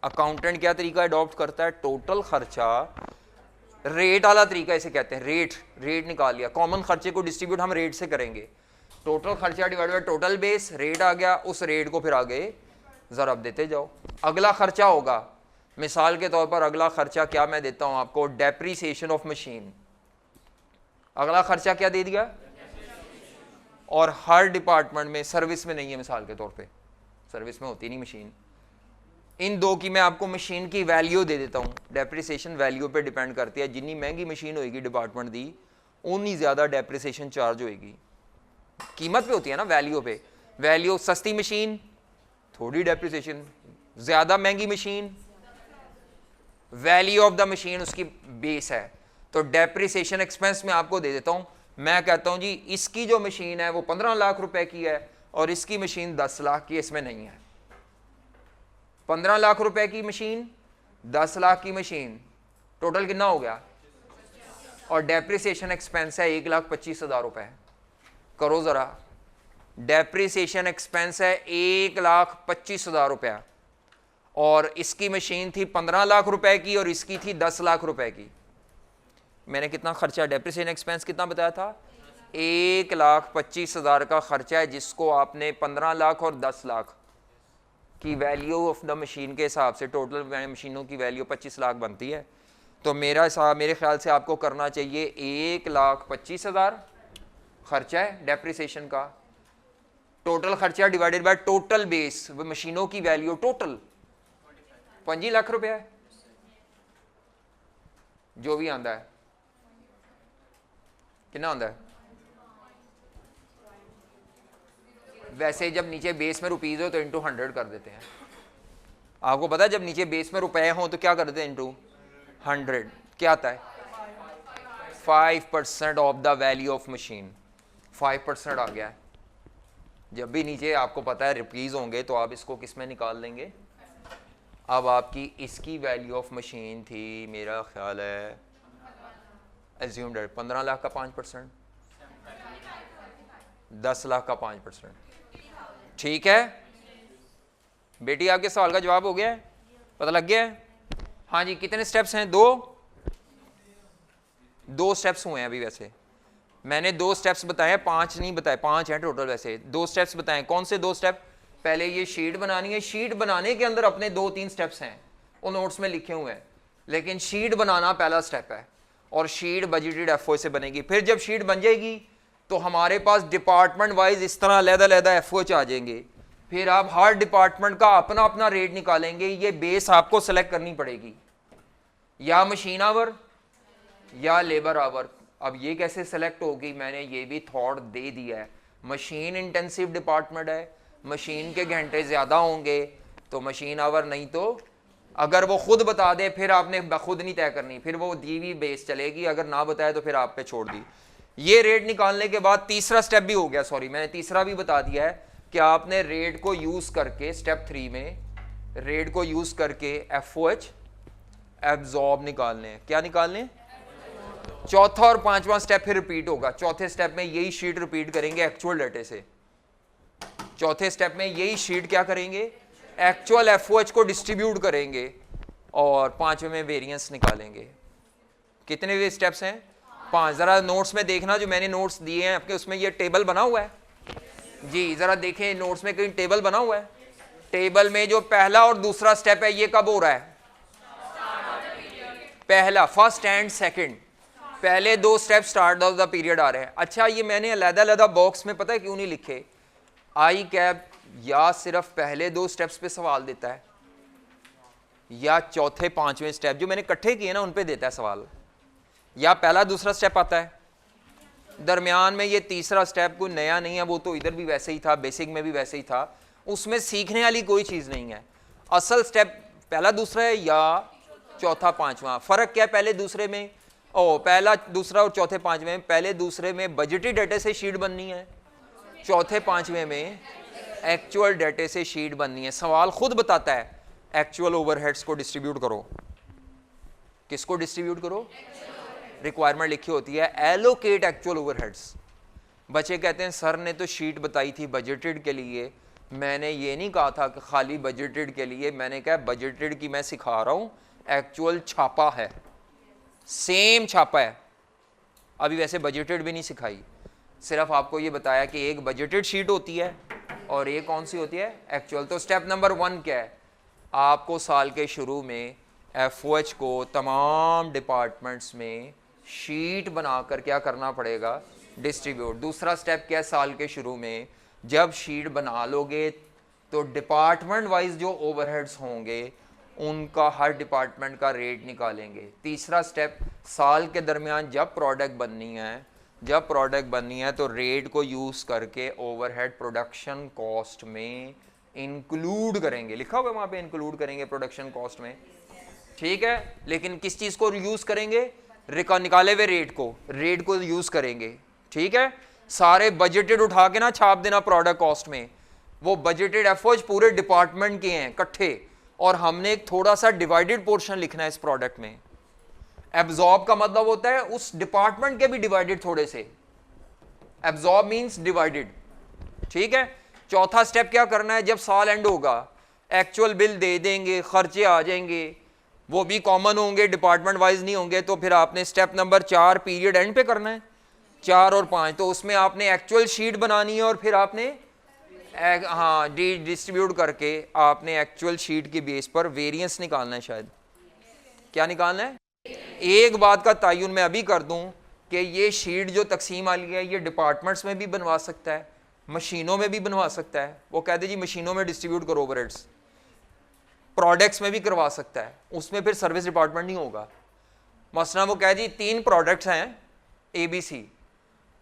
अकाउंटेंट क्या तरीका अडॉप्ट करता है? टोटल खर्चा, रेट वाला तरीका इसे कहते हैं। रेट निकाल लिया, कॉमन खर्चे को डिस्ट्रीब्यूट हम रेट से करेंगे। टोटल खर्चा divide by total base, rate आ गया, उस रेट को फिर आगे ज़रब देते जाओ। अगला खर्चा होगा, मिसाल के तौर पर अगला खर्चा क्या मैं देता हूं आपको, डेप्रीसिएशन ऑफ मशीन। अगला खर्चा क्या दे दिया? और हर डिपार्टमेंट में, सर्विस में नहीं है, मिसाल के तौर पे सर्विस में होती नहीं मशीन। इन दो की मैं आपको मशीन की वैल्यू दे देता हूँ। डेप्रिसिएशन वैल्यू पे डिपेंड करती है, जितनी महंगी मशीन होगी डिपार्टमेंट दी उतनी ज़्यादा डेप्रिसिएशन चार्ज होगी। कीमत पे होती है ना, वैल्यू पे। वैल्यू सस्ती मशीन थोड़ी डेप्रिसिएशन, ज़्यादा महंगी machine value of the machine उसकी बेस है। तो डेप्रिसिएशन एक्सपेंस में आपको दे देता हूँ। मैं कहता हूँ जी इसकी जो मशीन है वो 15 लाख रुपए की है और इसकी मशीन 10 लाख की इसमें नहीं है। 15 लाख रुपए की मशीन, 10 लाख की मशीन, टोटल कितना हो गया? और डेप्रिसिएशन एक्सपेंस है 1,25,000 रुपए। करो जरा, डेप्रिसिएशन एक्सपेंस है 1,25,000 रुपया और इसकी मशीन थी 15 लाख रुपए की और इसकी थी 10 लाख रुपए की। मैंने कितना खर्चा, डेप्रिसिएशन एक्सपेंस कितना बताया था? 1,25,000 का खर्चा है, जिसको आपने 15 लाख और 10 लाख की वैल्यू ऑफ द मशीन के हिसाब से, टोटल मशीनों की वैल्यू 25 लाख बनती है। तो मेरे ख्याल से आपको करना चाहिए 1,25,000 खर्चा है डेप्रिसिएशन का, टोटल खर्चा डिवाइडेड बाय टोटल बेस, मशीनों की वैल्यू टोटल 25 लाख रुपया है, जो भी आंदा है। कितना आंदा है? वैसे जब नीचे बेस में रुपीज हो तो इंटू 100 कर देते हैं। आपको पता है जब नीचे बेस में रुपए हो तो क्या कर देते हैं? इंटू 100। क्या आता है? 5% of the value of machine. 5% आ गया है। जब भी नीचे आपको पता है रुपीज होंगे तो आप इसको किस में निकाल लेंगे? अब आपकी इसकी वैल्यू ऑफ मशीन थी, मेरा ख्याल है एज्यूम्ड 15 लाख का 5%, 10 लाख का 5%। ठीक है बेटी, आपके सवाल का जवाब हो गया है? पता लग गया है? हाँ जी, कितने स्टेप्स हैं? दो स्टेप्स हुए हैं अभी। वैसे मैंने 2 स्टेप्स बताए हैं, 5 नहीं बताए, 5 हैं टोटल। वैसे 2 स्टेप्स बताए। कौन से 2 स्टेप? पहले ये शीट बनानी है, शीट बनाने के अंदर अपने 2-3 स्टेप्स हैं, वो नोट्स में लिखे हुए हैं, लेकिन शीट बनाना पहला स्टेप है और शीट बजटेड एफओ से बनेगी। फिर जब शीट बन जाएगी तो हमारे पास डिपार्टमेंट वाइज इस तरह अलग-अलग एफओ आ जाएंगे। फिर आप हर डिपार्टमेंट का अपना अपना रेट निकालेंगे। ये बेस आपको सेलेक्ट करनी पड़ेगी, या मशीन आवर या लेबर आवर। अब ये कैसे सेलेक्ट होगी? मैंने ये भी थॉट दे दिया है। मशीन इंटेंसिव डिपार्टमेंट है, मशीन के घंटे ज़्यादा होंगे तो मशीन आवर, नहीं तो अगर वो खुद बता दे फिर आपने खुद नहीं तय करनी, फिर वो दी हुई बेस चलेगी, अगर ना बताए तो फिर आप पे छोड़ दी। ये रेट निकालने के बाद तीसरा स्टेप भी हो गया, सॉरी मैंने तीसरा भी बता दिया है कि आपने रेट को यूज़ करके स्टेप 3 में रेट को यूज़ करके एफओएच एब्जॉर्ब निकालने हैं। क्या निकालने हैं? चौथा और 5वां स्टेप फिर रिपीट होगा। चौथे स्टेप में यही शीट रिपीट करेंगे एक्चुअल डेटे से। चौथे स्टेप में यही शीट क्या करेंगे? एक्चुअल एफओएच को डिस्ट्रीब्यूट करेंगे और 5वें में वेरिएंस निकालेंगे। कितने वे स्टेप्स हैं? 5। जरा नोट्स में देखना, जो मैंने नोट्स दिए हैं आपके, उसमें ये टेबल बना हुआ है जी, जरा देखें नोट्स में कहीं टेबल बना हुआ है। टेबल में जो पहला और दूसरा स्टेप है ये कब हो रहा है? पहला, फर्स्ट एंड सेकंड, पहले 2 step start of the period आ रहे हैं। अच्छा, ये मैंने अलग-अलग बॉक्स में पता है क्यों नहीं लिखे? आई कैप या सिर्फ पहले 2 स्टेप्स पे सवाल देता है या चौथे 5वें स्टेप जो मैंने इकट्ठे किए ना उन पे देता है सवाल, या पहला दूसरा स्टेप आता है दरमियान में। ये तीसरा स्टेप कोई नया नहीं है, वो तो इधर भी वैसे ही था, बेसिक में भी वैसे ही था, उसमें सीखने वाली कोई चीज़ नहीं है। असल स्टेप पहला दूसरा है या चौथा 5वां। फ़र्क क्या है पहले दूसरे में? पहला दूसरा और चौथे 5वें, पहले दूसरे में बजटी डेटे से शीट बननी है, चौथे 5वें में एक्चुअल डेटे से शीट बननी है। सवाल खुद बताता है एक्चुअल ओवरहेड्स को डिस्ट्रीब्यूट करो। किसको डिस्ट्रीब्यूट करो? रिक्वायरमेंट लिखी होती है एलोकेट एक्चुअल ओवरहेड्स। बच्चे कहते हैं सर ने तो शीट बताई थी बजटेड के लिए, मैंने ये नहीं कहा था कि खाली बजटेड के लिए, मैंने कहा बजटेड की मैं सिखा रहा हूँ, एक्चुअल छापा है, सेम छापा है। अभी वैसे बजटेड भी नहीं सिखाई, सिर्फ आपको ये बताया कि एक बजटेड शीट होती है और एक कौन सी होती है? एक्चुअल। तो स्टेप नंबर 1 क्या है? आपको साल के शुरू में एफओएच को तमाम डिपार्टमेंट्स में शीट बनाकर क्या करना पड़ेगा? डिस्ट्रीब्यूट। दूसरा स्टेप क्या है? साल के शुरू में जब शीट बना लोगे तो डिपार्टमेंट वाइज जो ओवरहेड्स होंगे उनका हर डिपार्टमेंट का रेट निकालेंगे। तीसरा स्टेप, साल के दरमियान जब प्रोडक्ट बननी है तो रेट को यूज़ करके ओवरहेड प्रोडक्शन कॉस्ट में इंक्लूड करेंगे। लिखा हुआ है वहाँ पे इंक्लूड करेंगे प्रोडक्शन कॉस्ट में, ठीक है। लेकिन किस चीज़ को यूज़ करेंगे? निकाले हुए रेट को यूज़ करेंगे, ठीक है। सारे बजटेड उठा के ना छाप देना प्रोडक्ट कॉस्ट में, वो बजटेड एफओएच पूरे डिपार्टमेंट के हैं इकट्ठे, और हमने एक थोड़ा सा डिवाइडेड पोर्शन लिखना है इस प्रोडक्ट में। एब्जॉर्ब का मतलब होता है उस डिपार्टमेंट के भी डिवाइडेड थोड़े से, एब्जॉर्ब मींस डिवाइडेड, ठीक है। चौथा स्टेप क्या करना है, जब साल एंड होगा एक्चुअल बिल दे देंगे, खर्चे आ जाएंगे, वो भी कॉमन होंगे, डिपार्टमेंट वाइज नहीं होंगे, तो फिर आपने स्टेप नंबर 4 पीरियड एंड पे करना है, 4 और 5, तो उसमें आपने एक्चुअल शीट बनानी है और फिर आपने हाँ डिस्ट्रीब्यूट करके आपने एक्चुअल शीट की बेस पर वेरिएंस निकालना है। शायद क्या निकालना है, एक बात का तयन मैं अभी कर दूं कि ये शीट जो तकसीम वाली है ये डिपार्टमेंट्स में भी बनवा सकता है, मशीनों में भी बनवा सकता है। वो कहते जी मशीनों में डिस्ट्रीब्यूट करो ओवरहेड्स, प्रोडक्ट्स में भी करवा सकता है, उसमें फिर सर्विस डिपार्टमेंट नहीं होगा। मसला वो कह जी 3 प्रोडक्ट्स हैं ABC,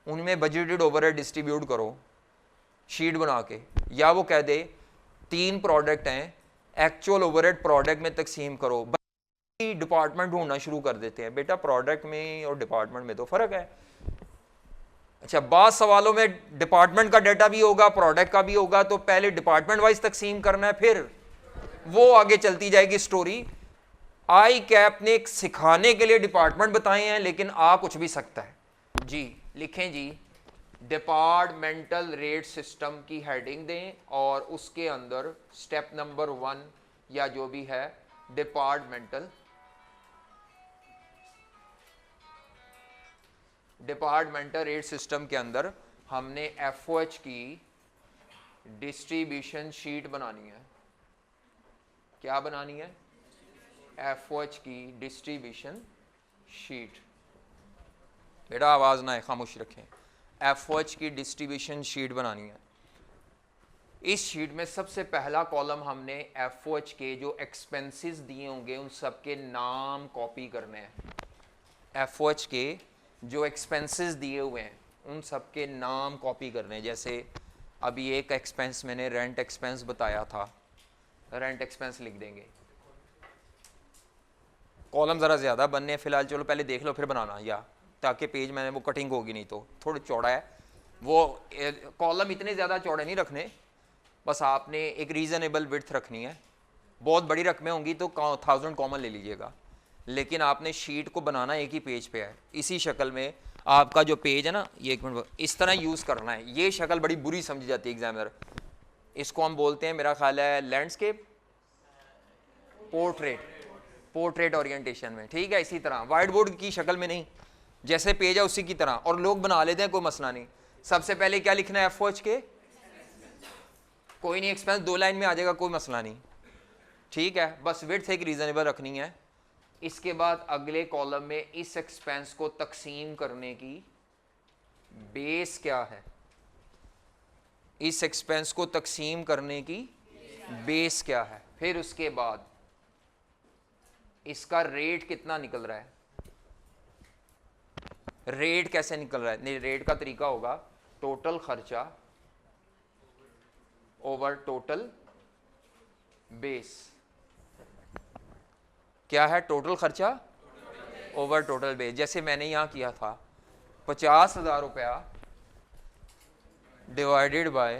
उनमें बजटेड ओवरहेड डिस्ट्रीब्यूट करो शीट बना के, या वो कह दे 3 प्रोडक्ट हैं एक्चुअल ओवरहेड प्रोडक्ट में तकसीम करो, डिपार्टमेंट ढूंढना शुरू कर देते हैं। बेटा प्रोडक्ट में और डिपार्टमेंट में तो फर्क है। अच्छा, बाद सवालों में डिपार्टमेंट का डाटा भी होगा, प्रोडक्ट का भी होगा, तो पहले डिपार्टमेंट वाइज तकसीम करना है, फिर वो आगे चलती जाएगी स्टोरी। आई कैप ने सिखाने के लिए डिपार्टमेंट बताए हैं, लेकिन आ कुछ भी सकता है जी। लिखें जी, डिपार्टमेंटल रेट सिस्टम की हेडिंग दें और उसके अंदर स्टेप नंबर 1 या जो भी है डिपार्टमेंटल रेट सिस्टम के अंदर हमने एफओएच की डिस्ट्रीब्यूशन शीट बनानी है। क्या बनानी है, एफओएच की डिस्ट्रीब्यूशन शीट। बेटा आवाज ना है, खामोश रखें। एफओएच की डिस्ट्रीब्यूशन शीट बनानी है। इस शीट में सबसे पहला कॉलम हमने एफओएच के जो एक्सपेंसेस दिए होंगे उन सब के नाम कॉपी करने हैं। एफओएच के जो एक्सपेंसेस दिए हुए हैं उन सब के नाम कॉपी करने हैं। जैसे अभी एक एक्सपेंस मैंने रेंट एक्सपेंस बताया था, रेंट एक्सपेंस लिख देंगे। कॉलम ज़रा ज़्यादा बनने हैं फिलहाल, चलो पहले देख लो फिर बनाना, या ताकि पेज मैंने वो कटिंग होगी नहीं तो थोड़ा चौड़ा है वो, कॉलम इतने ज़्यादा चौड़े नहीं रखने, बस आपने एक रीज़नेबल विड्थ रखनी है। बहुत बड़ी रकमें होंगी तो 1000 कॉमन ले लीजिएगा, लेकिन आपने शीट को बनाना एक ही पेज पे है। इसी शक्ल में आपका जो पेज है ना, ये एक मिनट, इस तरह यूज़ करना है। ये शक्ल बड़ी बुरी समझी जाती है एग्जामिनर, इसको हम बोलते हैं मेरा ख्याल है लैंडस्केप पोर्ट्रेट ओरिएंटेशन में, ठीक है। इसी तरह वाइट बोर्ड की शक्ल में नहीं, जैसे पेज है उसी की तरह, और लोग बना लेते हैं, कोई मसला नहीं। सबसे पहले क्या लिखना है एफओएच के, कोई नहीं एक्सपेंस 2 लाइन में आ जाएगा, कोई मसला नहीं, ठीक है। बस विड्थ एक रीजनेबल रखनी है। इसके बाद अगले कॉलम में इस एक्सपेंस को तकसीम करने की बेस क्या है, इस एक्सपेंस को तकसीम करने की बेस क्या है। फिर उसके बाद इसका रेट कितना निकल रहा है, रेट कैसे निकल रहा है। नहीं, रेट का तरीका होगा टोटल खर्चा ओवर टोटल बेस। क्या है, टोटल खर्चा ओवर टोटल बेस। जैसे मैंने यहां किया था 50,000 रुपया डिवाइडेड बाय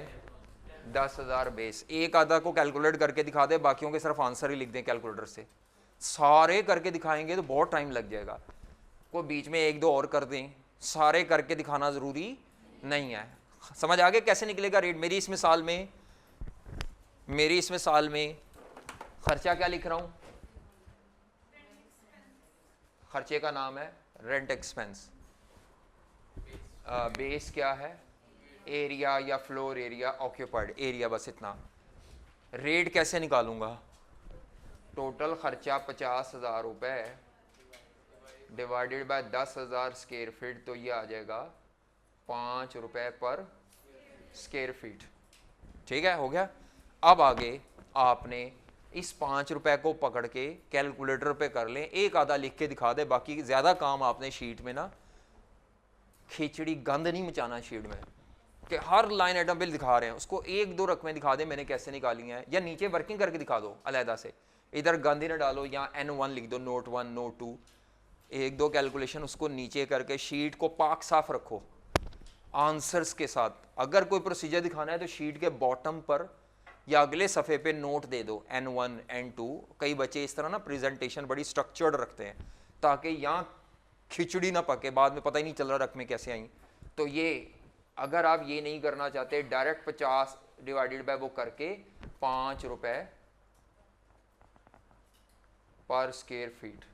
10,000 बेस। एक आधा को कैलकुलेट करके दिखा दे, बाकियों के सिर्फ आंसर ही लिख दें कैलकुलेटर से। सारे करके दिखाएंगे तो बहुत टाइम लग जाएगा, कोई बीच में 1-2 और कर दें, सारे करके दिखाना ज़रूरी नहीं है। समझ आ गया कैसे निकलेगा रेट। मेरी इस मिसाल में खर्चा क्या लिख रहा हूँ, खर्चे का नाम है रेंट एक्सपेंस, बेस क्या है, एरिया या फ्लोर एरिया, ऑक्यूपाइड एरिया, बस इतना। रेट कैसे निकालूंगा, टोटल खर्चा 50,000 रुपये डिवाइडेड बाय 10,000 स्क्वायर फीट, तो ये आ जाएगा 5 रुपये पर स्क्वायर फीट, ठीक है, हो गया। अब आगे आपने इस 5 रुपये को पकड़ के कैलकुलेटर पे कर लें, एक आधा लिख के दिखा दे, बाकी ज़्यादा काम आपने शीट में ना, खिचड़ी गंद नहीं मचाना शीट में कि हर लाइन आइटम बिल दिखा रहे हैं, उसको 1-2 रकमें दिखा दे मैंने कैसे निकाली हैं, या नीचे वर्किंग करके दिखा दो अलहदा से, इधर गंद ही ना डालो, या N1 लिख दो, नोट 1 नोट 2, 1-2 कैलकुलेशन उसको नीचे करके शीट को पाक साफ रखो। आंसर्स के साथ। अगर कोई प्रोसीजर दिखाना है तो शीट के बॉटम पर या अगले सफ़े पे नोट दे दो N1 N2। कई बच्चे इस तरह ना प्रेजेंटेशन बड़ी स्ट्रक्चर्ड रखते हैं ताकि यहाँ खिचड़ी ना पके, बाद में पता ही नहीं चल रहा रकमें कैसे आई। तो ये अगर आप ये नहीं करना चाहते, डायरेक्ट 50 डिवाइडेड बाय वो करके 5 रुपए पर स्क्वायर फीट।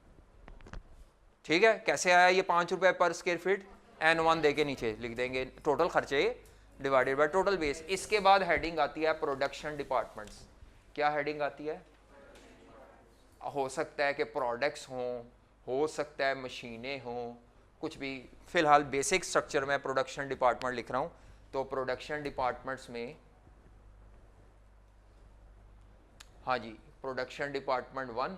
ठीक है, कैसे आया ये 5 रुपए पर स्क्वायर फीट? N1 दे के नीचे लिख देंगे टोटल खर्चे डिवाइडेड बाय टोटल बेस। इसके बाद हेडिंग आती है प्रोडक्शन डिपार्टमेंट्स। क्या हेडिंग आती है? हो सकता है कि प्रोडक्ट्स हों, हो सकता है मशीनें हों, कुछ भी। फिलहाल बेसिक स्ट्रक्चर में प्रोडक्शन डिपार्टमेंट लिख रहा हूं। तो प्रोडक्शन डिपार्टमेंट्स में, हाँ जी, प्रोडक्शन डिपार्टमेंट 1,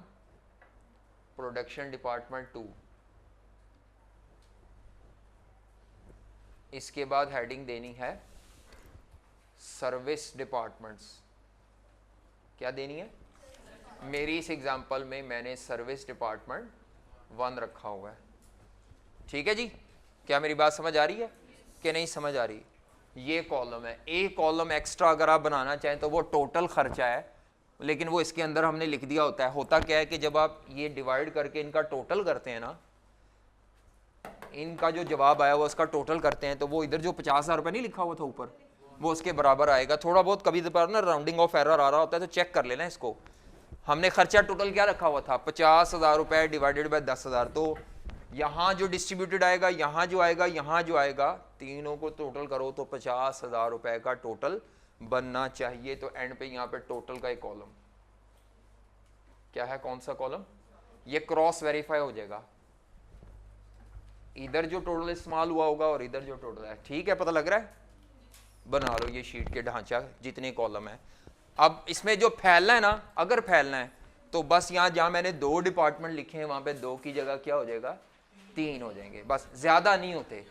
प्रोडक्शन डिपार्टमेंट 2, इसके बाद हेडिंग देनी है सर्विस डिपार्टमेंट्स। क्या देनी है? मेरी इस एग्जांपल में मैंने सर्विस डिपार्टमेंट 1 रखा हुआ है। ठीक है जी, क्या मेरी बात समझ आ रही है कि नहीं समझ आ रही? ये कॉलम है, एक कॉलम एक्स्ट्रा अगर आप बनाना चाहें तो वो टोटल खर्चा है, लेकिन वो इसके अंदर हमने लिख दिया होता है। होता क्या है कि जब आप ये डिवाइड करके इनका टोटल करते हैं ना, इनका जो जवाब आया वो उसका टोटल करते हैं, तो वो इधर जो 50,000 रुपये नहीं लिखा हुआ था ऊपर, वो उसके बराबर आएगा। थोड़ा बहुत कभी कभार ना राउंडिंग ऑफ एरर आ रहा होता है तो चेक कर लेना इसको। हमने खर्चा टोटल क्या रखा हुआ था? 50,000 रुपये डिवाइडेड बाय 10,000। तो यहाँ जो डिस्ट्रीब्यूटेड आएगा, यहाँ जो आएगा, यहाँ जो आएगा, तीनों को टोटल करो तो 50,000 रुपये का टोटल बनना चाहिए। तो एंड पे यहाँ पे टोटल का एक कॉलम क्या है? कौन सा कॉलम? ये क्रॉस वेरीफाई हो जाएगा, इधर जो टोटल इस्तेमाल हुआ होगा और इधर जो टोटल है। ठीक है, पता लग रहा है? बना लो ये शीट के ढांचा, जितने कॉलम है। अब इसमें जो फैलना है ना, अगर फैलना है तो बस यहाँ जहाँ मैंने 2 डिपार्टमेंट लिखे हैं वहाँ पे 2 की जगह क्या हो जाएगा? 3 हो जाएंगे, बस। ज़्यादा नहीं होते,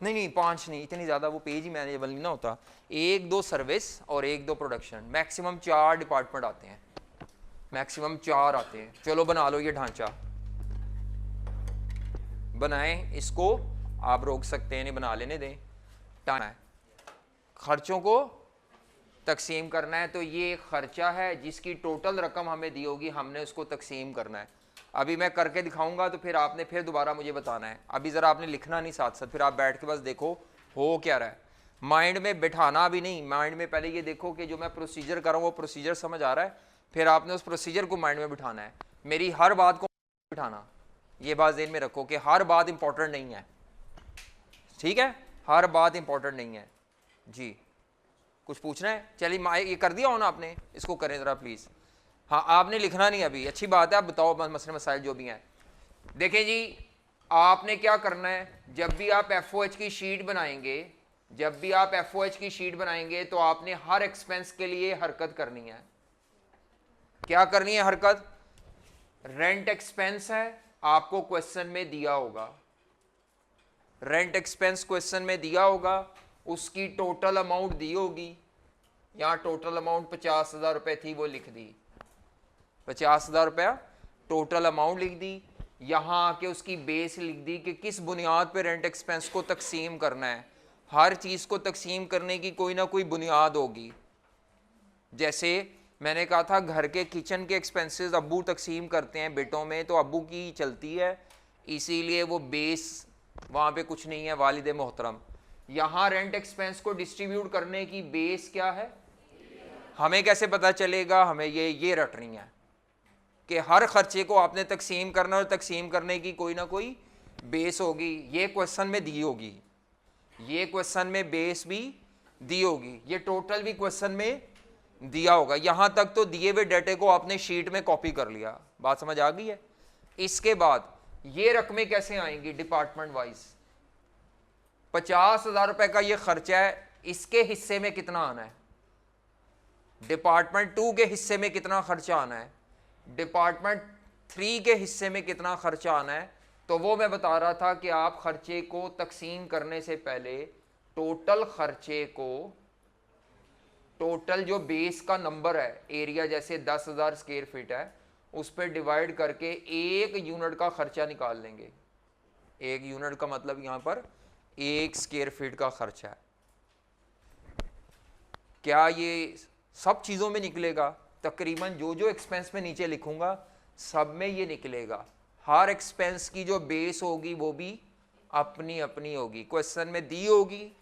नहीं 5 नहीं, इतनी ज़्यादा वो पेज ही मैनेजेबल नहीं ना होता। 1 2 सर्विस और 1 2 प्रोडक्शन, मैक्सिमम 4 डिपार्टमेंट आते हैं, मैक्सिमम 4 आते हैं। चलो बना लो ये ढांचा, बनाएं इसको। आप रोक सकते हैं, नहीं बना लेने दें। टाइम है, खर्चों को तकसीम करना है। तो ये खर्चा है जिसकी टोटल रकम हमें दी होगी, हमने उसको तकसीम करना है। अभी मैं करके दिखाऊंगा तो फिर आपने फिर दोबारा मुझे बताना है। अभी ज़रा आपने लिखना नहीं साथ साथ, फिर आप बैठ के बस देखो हो क्या रहा है। माइंड में बिठाना भी नहीं, माइंड में पहले ये देखो कि जो मैं प्रोसीजर कर रहा हूँ वो प्रोसीजर समझ आ रहा है, फिर आपने उस प्रोसीजर को माइंड में बिठाना है। मेरी हर बात को बिठाना, ये बात ज़हन में रखो कि हर बात इंपॉर्टेंट नहीं है। ठीक है, हर बात इंपॉर्टेंट नहीं है जी। कुछ पूछना है? चलिए ये कर दिया हो ना आपने, इसको करें ज़रा प्लीज़। हाँ, आपने लिखना नहीं अभी, अच्छी बात है। आप बताओ मसले मसाइल जो भी हैं। देखें जी, आपने क्या करना है, जब भी आप FOH की शीट बनाएंगे, जब भी आप FOH की शीट बनाएंगे तो आपने हर एक्सपेंस के लिए हरकत करनी है। क्या करनी है हरकत? रेंट एक्सपेंस है, आपको क्वेश्चन में दिया होगा, रेंट एक्सपेंस क्वेश्चन में दिया होगा, उसकी टोटल अमाउंट दी होगी। यहाँ टोटल अमाउंट 50,000 रुपये थी, वो लिख दी, 50,000 रुपया टोटल अमाउंट लिख दी। यहाँ आके उसकी बेस लिख दी कि किस बुनियाद पे रेंट एक्सपेंस को तकसीम करना है। हर चीज़ को तकसीम करने की कोई ना कोई बुनियाद होगी। जैसे मैंने कहा था घर के किचन के एक्सपेंसेस अब्बू तकसीम करते हैं बेटों में, तो अब्बू की चलती है, इसीलिए वो बेस वहाँ पे कुछ नहीं है। वालिद मोहतरम, यहाँ रेंट एक्सपेंस को डिस्ट्रीब्यूट करने की बेस क्या है? हमें कैसे पता चलेगा? हमें ये रटनी है कि हर खर्चे को आपने तकसीम करना और तकसीम करने की कोई ना कोई बेस होगी। ये क्वेश्चन में दी होगी, ये क्वेश्चन में बेस भी दी होगी, ये टोटल भी क्वेश्चन में दिया होगा। यहाँ तक तो दिए हुए डेटे को आपने शीट में कॉपी कर लिया। बात समझ आ गई है? इसके बाद ये रकमें कैसे आएंगी डिपार्टमेंट वाइज? 50,000 रुपए का ये खर्चा है, इसके हिस्से में कितना आना है? डिपार्टमेंट 2 के हिस्से में कितना खर्चा आना है? डिपार्टमेंट 3 के हिस्से में कितना खर्चा आना है? तो वो मैं बता रहा था कि आप खर्चे को तकसीम करने से पहले टोटल खर्चे को, टोटल जो बेस का नंबर है, एरिया जैसे 10,000 स्क्वायर फीट है, उस पर डिवाइड करके 1 यूनिट का खर्चा निकाल लेंगे। 1 यूनिट का मतलब यहाँ पर 1 स्क्वायर फीट का खर्चा है। क्या ये सब चीज़ों में निकलेगा? तकरीबन जो जो एक्सपेंस में नीचे लिखूंगा सब में ये निकलेगा। हर एक्सपेंस की जो बेस होगी वो भी अपनी अपनी होगी। क्वेश्चन में दी होगी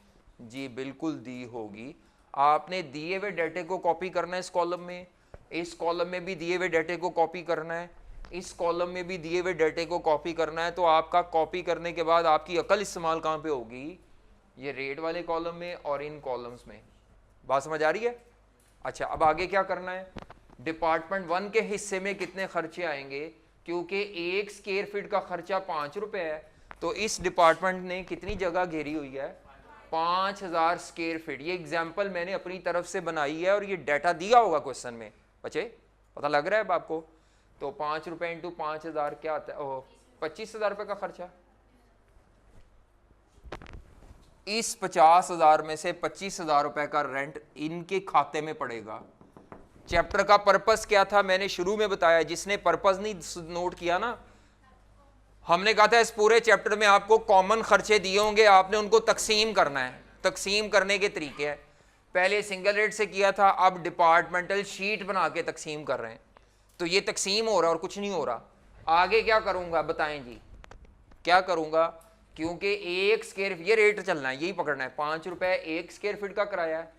जी, बिल्कुल दी होगी। आपने दिए हुए डेटे को कॉपी करना है इस कॉलम में, इस कॉलम में भी दिए हुए डेटे को कॉपी करना है, इस कॉलम में भी दिए हुए डेटे को कॉपी करना है। तो आपका कॉपी करने के बाद आपकी अकल इस्तेमाल कहाँ पे होगी? ये रेट वाले कॉलम में और इन कॉलम्स में। बात समझ आ रही है? अच्छा, अब आगे क्या करना है? डिपार्टमेंट 1 के हिस्से में कितने खर्चे आएंगे? क्योंकि 1 स्क्वायर फीट का खर्चा 5 रुपए है, तो इस डिपार्टमेंट ने कितनी जगह घेरी हुई है? 5000 स्क्वायर फीट। ये एग्जाम्पल मैंने अपनी तरफ से बनाई है और ये डाटा दिया होगा क्वेश्चन में। बच्चे पता लग रहा है अब आपको? तो 5 रुपए इंटू 5000 क्या आता है? 25,000 रुपए का खर्चा। इस 50,000 में से 25,000 रुपए का रेंट इनके खाते में पड़ेगा। चैप्टर का पर्पस क्या था मैंने शुरू में बताया। जिसने पर्पस नहीं नोट किया ना, हमने कहा था इस पूरे चैप्टर में आपको कॉमन खर्चे दिए होंगे, आपने उनको तकसीम करना है। तकसीम करने के तरीके हैं, पहले सिंगल रेट से किया था, अब डिपार्टमेंटल शीट बना के तकसीम कर रहे हैं। तो ये तकसीम हो रहा है और कुछ नहीं हो रहा। आगे क्या करूंगा बताएं जी, क्या करूंगा? क्योंकि 1 स्क्वायर, ये रेट चलना है, यही पकड़ना है। 5 रुपए 1 स्क्वायर फीट का किराया है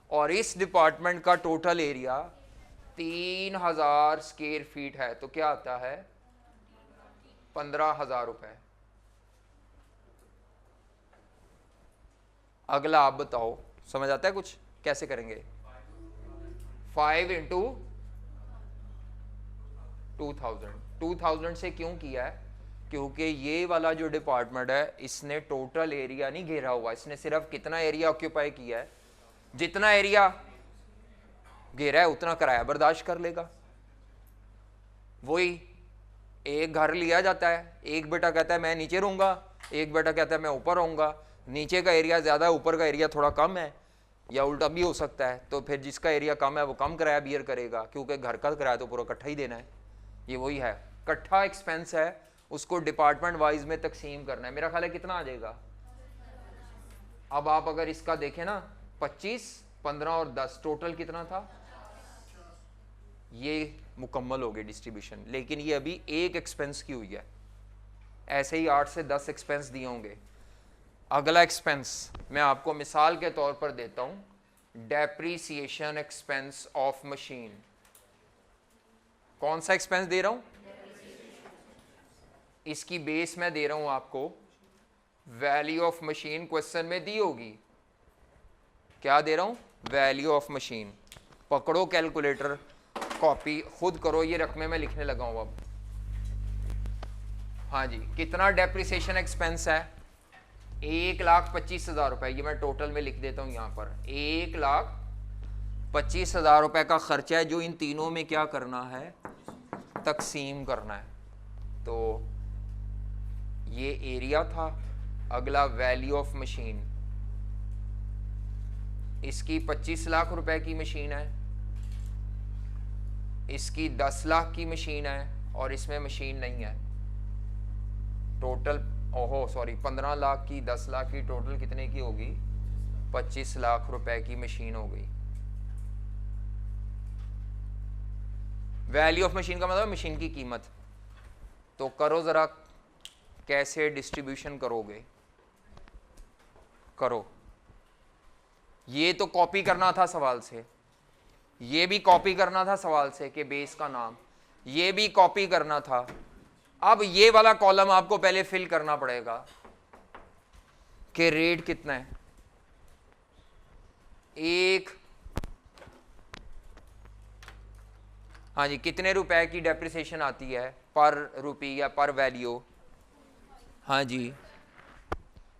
और इस डिपार्टमेंट का टोटल एरिया 3000 स्क्वायर फीट है, तो क्या आता है? 15,000 रुपए। अगला आप बताओ, समझ आता है कुछ? कैसे करेंगे? 5 इंटू 2000 से क्यों किया है? क्योंकि ये वाला जो डिपार्टमेंट है इसने टोटल एरिया नहीं घेरा हुआ, इसने सिर्फ कितना एरिया ऑक्यूपाई किया है? जितना एरिया घेरा है उतना किराया बर्दाश्त कर लेगा। वही एक घर लिया जाता है, एक बेटा कहता है मैं नीचे रहूंगा, एक बेटा कहता है मैं ऊपर रहूंगा। नीचे का एरिया ज़्यादा है, ऊपर का एरिया थोड़ा कम है, या उल्टा भी हो सकता है। तो फिर जिसका एरिया कम है वो कम किराया बियर करेगा, क्योंकि घर का किराया तो पूरा इकट्ठा ही देना है। ये वही है, इकट्ठा एक्सपेंस है, उसको डिपार्टमेंट वाइज में तकसीम करना है। मेरा ख्याल है कितना आ जाएगा? अब आप अगर इसका देखें ना, 25, 15 और 10 टोटल कितना था? ये मुकम्मल हो गई डिस्ट्रीब्यूशन। लेकिन ये अभी एक एक्सपेंस की हुई है, ऐसे ही 8 से 10 एक्सपेंस दिए होंगे। अगला एक्सपेंस मैं आपको मिसाल के तौर पर देता हूं, डेप्रीसिएशन एक्सपेंस ऑफ मशीन। कौन सा एक्सपेंस दे रहा हूं? इसकी बेस मैं दे रहा हूं आपको वैल्यू ऑफ मशीन, क्वेश्चन में दी होगी। क्या दे रहा हूं? Value of machine. पकड़ो कैलकुलेटर, कॉपी खुद करो, ये रकमे में लिखने लगा हूं अब। हाँ जी, कितना डेप्रिसिएशन एक्सपेंस है? 1,25,000 रुपए। ये मैं टोटल में लिख देता हूं यहां पर, 1,25,000 रुपए का खर्चा है, जो इन तीनों में क्या करना है? तकसीम करना है। तो ये एरिया था। अगला वैल्यू ऑफ मशीन, इसकी 25 लाख रुपए की मशीन है, इसकी 10 लाख की मशीन है और इसमें मशीन नहीं है। टोटल 15 लाख की, 10 लाख की, टोटल कितने की होगी? 25 लाख रुपए की मशीन हो गई। वैल्यू ऑफ मशीन का मतलब मशीन की कीमत। तो करो जरा, कैसे डिस्ट्रीब्यूशन करोगे? करो। ये तो कॉपी करना था सवाल से, ये भी कॉपी करना था सवाल से कि बेस का नाम, ये भी कॉपी करना था। अब ये वाला कॉलम आपको पहले फिल करना पड़ेगा कि रेट कितना है। हाँ जी, कितने रुपए की डेप्रिसिएशन आती है पर रुपी या पर वैल्यू? हाँ जी,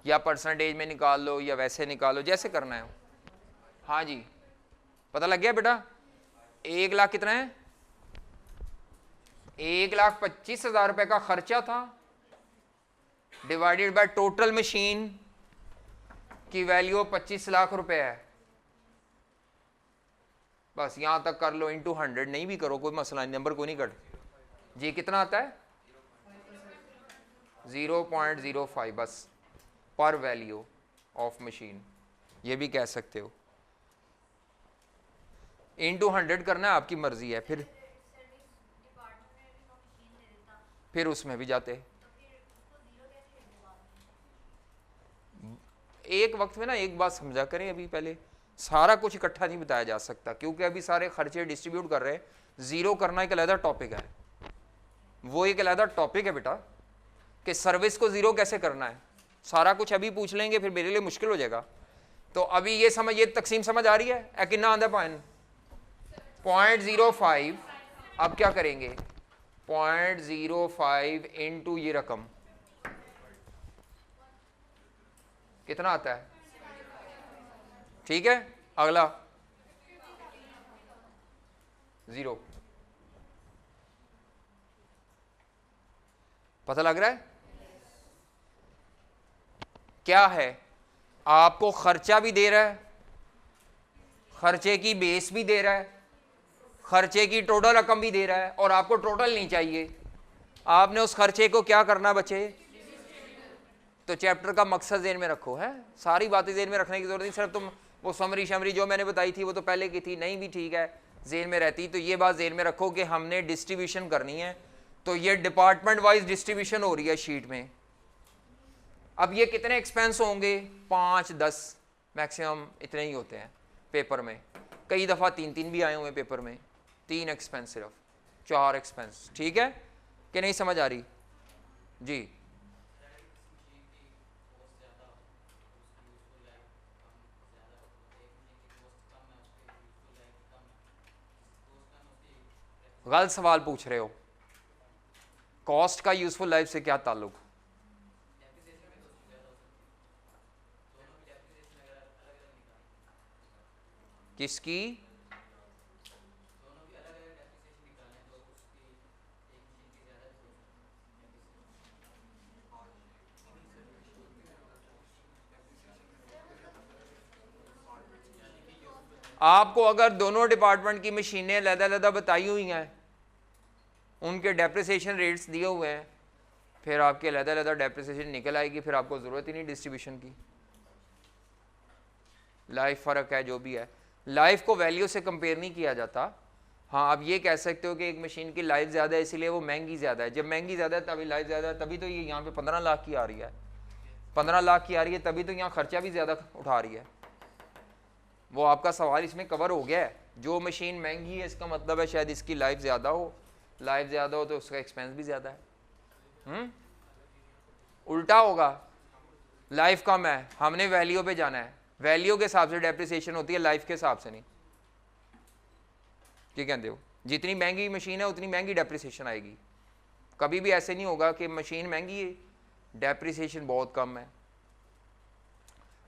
या परसेंटेज में निकाल लो या वैसे निकालो, जैसे करना है। हाँ जी, पता लग गया बेटा? 1 लाख कितना है? 1,25,000 रुपए का खर्चा था, डिवाइडेड बाय टोटल मशीन की वैल्यू 25 लाख रुपए है। बस यहां तक कर लो, इंटू 100 नहीं भी करो कोई मसला नहीं, नंबर को नहीं कट। जी कितना आता है? 0.05। बस पर वैल्यू ऑफ मशीन, ये भी कह सकते हो। इनटू 100 करना है, आपकी मर्जी है। फिर उसमें भी जाते, एक वक्त में ना एक बात समझा करें, अभी पहले सारा कुछ इकट्ठा नहीं बताया जा सकता, क्योंकि अभी सारे खर्चे डिस्ट्रीब्यूट कर रहे हैं। जीरो करना एक अलग टॉपिक है, वो एक अलग टॉपिक है बेटा, कि सर्विस को जीरो कैसे करना है। सारा कुछ अभी पूछ लेंगे फिर मेरे लिए मुश्किल हो जाएगा। तो अभी ये समझ, ये तकसीम समझ आ रही है कितना आंदा पॉइंट 0.05। अब क्या करेंगे 0.05 इंटू ये रकम कितना आता है, ठीक है। अगला 0, पता लग रहा है क्या है। आपको खर्चा भी दे रहा है, खर्चे की बेस भी दे रहा है, खर्चे की टोटल रकम भी दे रहा है, और आपको टोटल नहीं चाहिए। आपने उस खर्चे को क्या करना बच्चे, तो चैप्टर का मकसद ज़हन में रखो है, सारी बातें ज़हन में रखने की जरूरत नहीं। सिर्फ तुम वो समरी शमरी जो मैंने बताई थी वो तो पहले की थी, नहीं भी ठीक है ज़हन में रहती। तो ये बात ज़हन में रखो कि हमने डिस्ट्रीब्यूशन करनी है, तो ये डिपार्टमेंट वाइज डिस्ट्रीब्यूशन हो रही है शीट में। अब ये कितने एक्सपेंस होंगे, 5-10 मैक्सिमम इतने ही होते हैं पेपर में। कई दफ़ा 3-3 भी आए हुए हैं पेपर में, 3 एक्सपेंस सिर्फ, 4 एक्सपेंस, ठीक है कि नहीं समझ आ रही जी। गलत सवाल पूछ रहे हो, कॉस्ट का यूजफुल लाइफ से क्या ताल्लुक। किसकी, आपको अगर दोनों डिपार्टमेंट की मशीनें अलग-अलग बताई हुई हैं, उनके डेप्रिसिएशन रेट्स दिए हुए हैं, फिर आपके अलग-अलग डेप्रिसिएशन निकल आएगी, फिर आपको ज़रूरत ही नहीं डिस्ट्रीब्यूशन की। लाइफ फ़र्क है जो भी है, लाइफ को वैल्यू से कंपेयर नहीं किया जाता। हाँ, आप ये कह सकते हो कि एक मशीन की लाइफ ज़्यादा है इसीलिए वो महंगी ज़्यादा है। जब महंगी ज़्यादा है तभी लाइफ ज़्यादा है, तभी तो ये यहाँ पे 15 लाख की आ रही है, 15 लाख की आ रही है, तभी तो यहाँ खर्चा भी ज़्यादा उठा रही है। वो आपका सवाल इसमें कवर हो गया है। जो मशीन महंगी है इसका मतलब है शायद इसकी लाइफ ज़्यादा हो, लाइफ ज़्यादा हो तो उसका एक्सपेंस भी ज़्यादा है। उल्टा होगा, लाइफ कम है, हमने वैल्यू पे जाना है, वैल्यू के हिसाब से डेप्रिसिएशन होती है, लाइफ के हिसाब से नहीं। क्या कहते हो, जितनी महंगी मशीन है उतनी महंगी डेप्रिसिएशन आएगी। कभी भी ऐसे नहीं होगा कि मशीन महंगी है डेप्रिसिएशन बहुत कम है।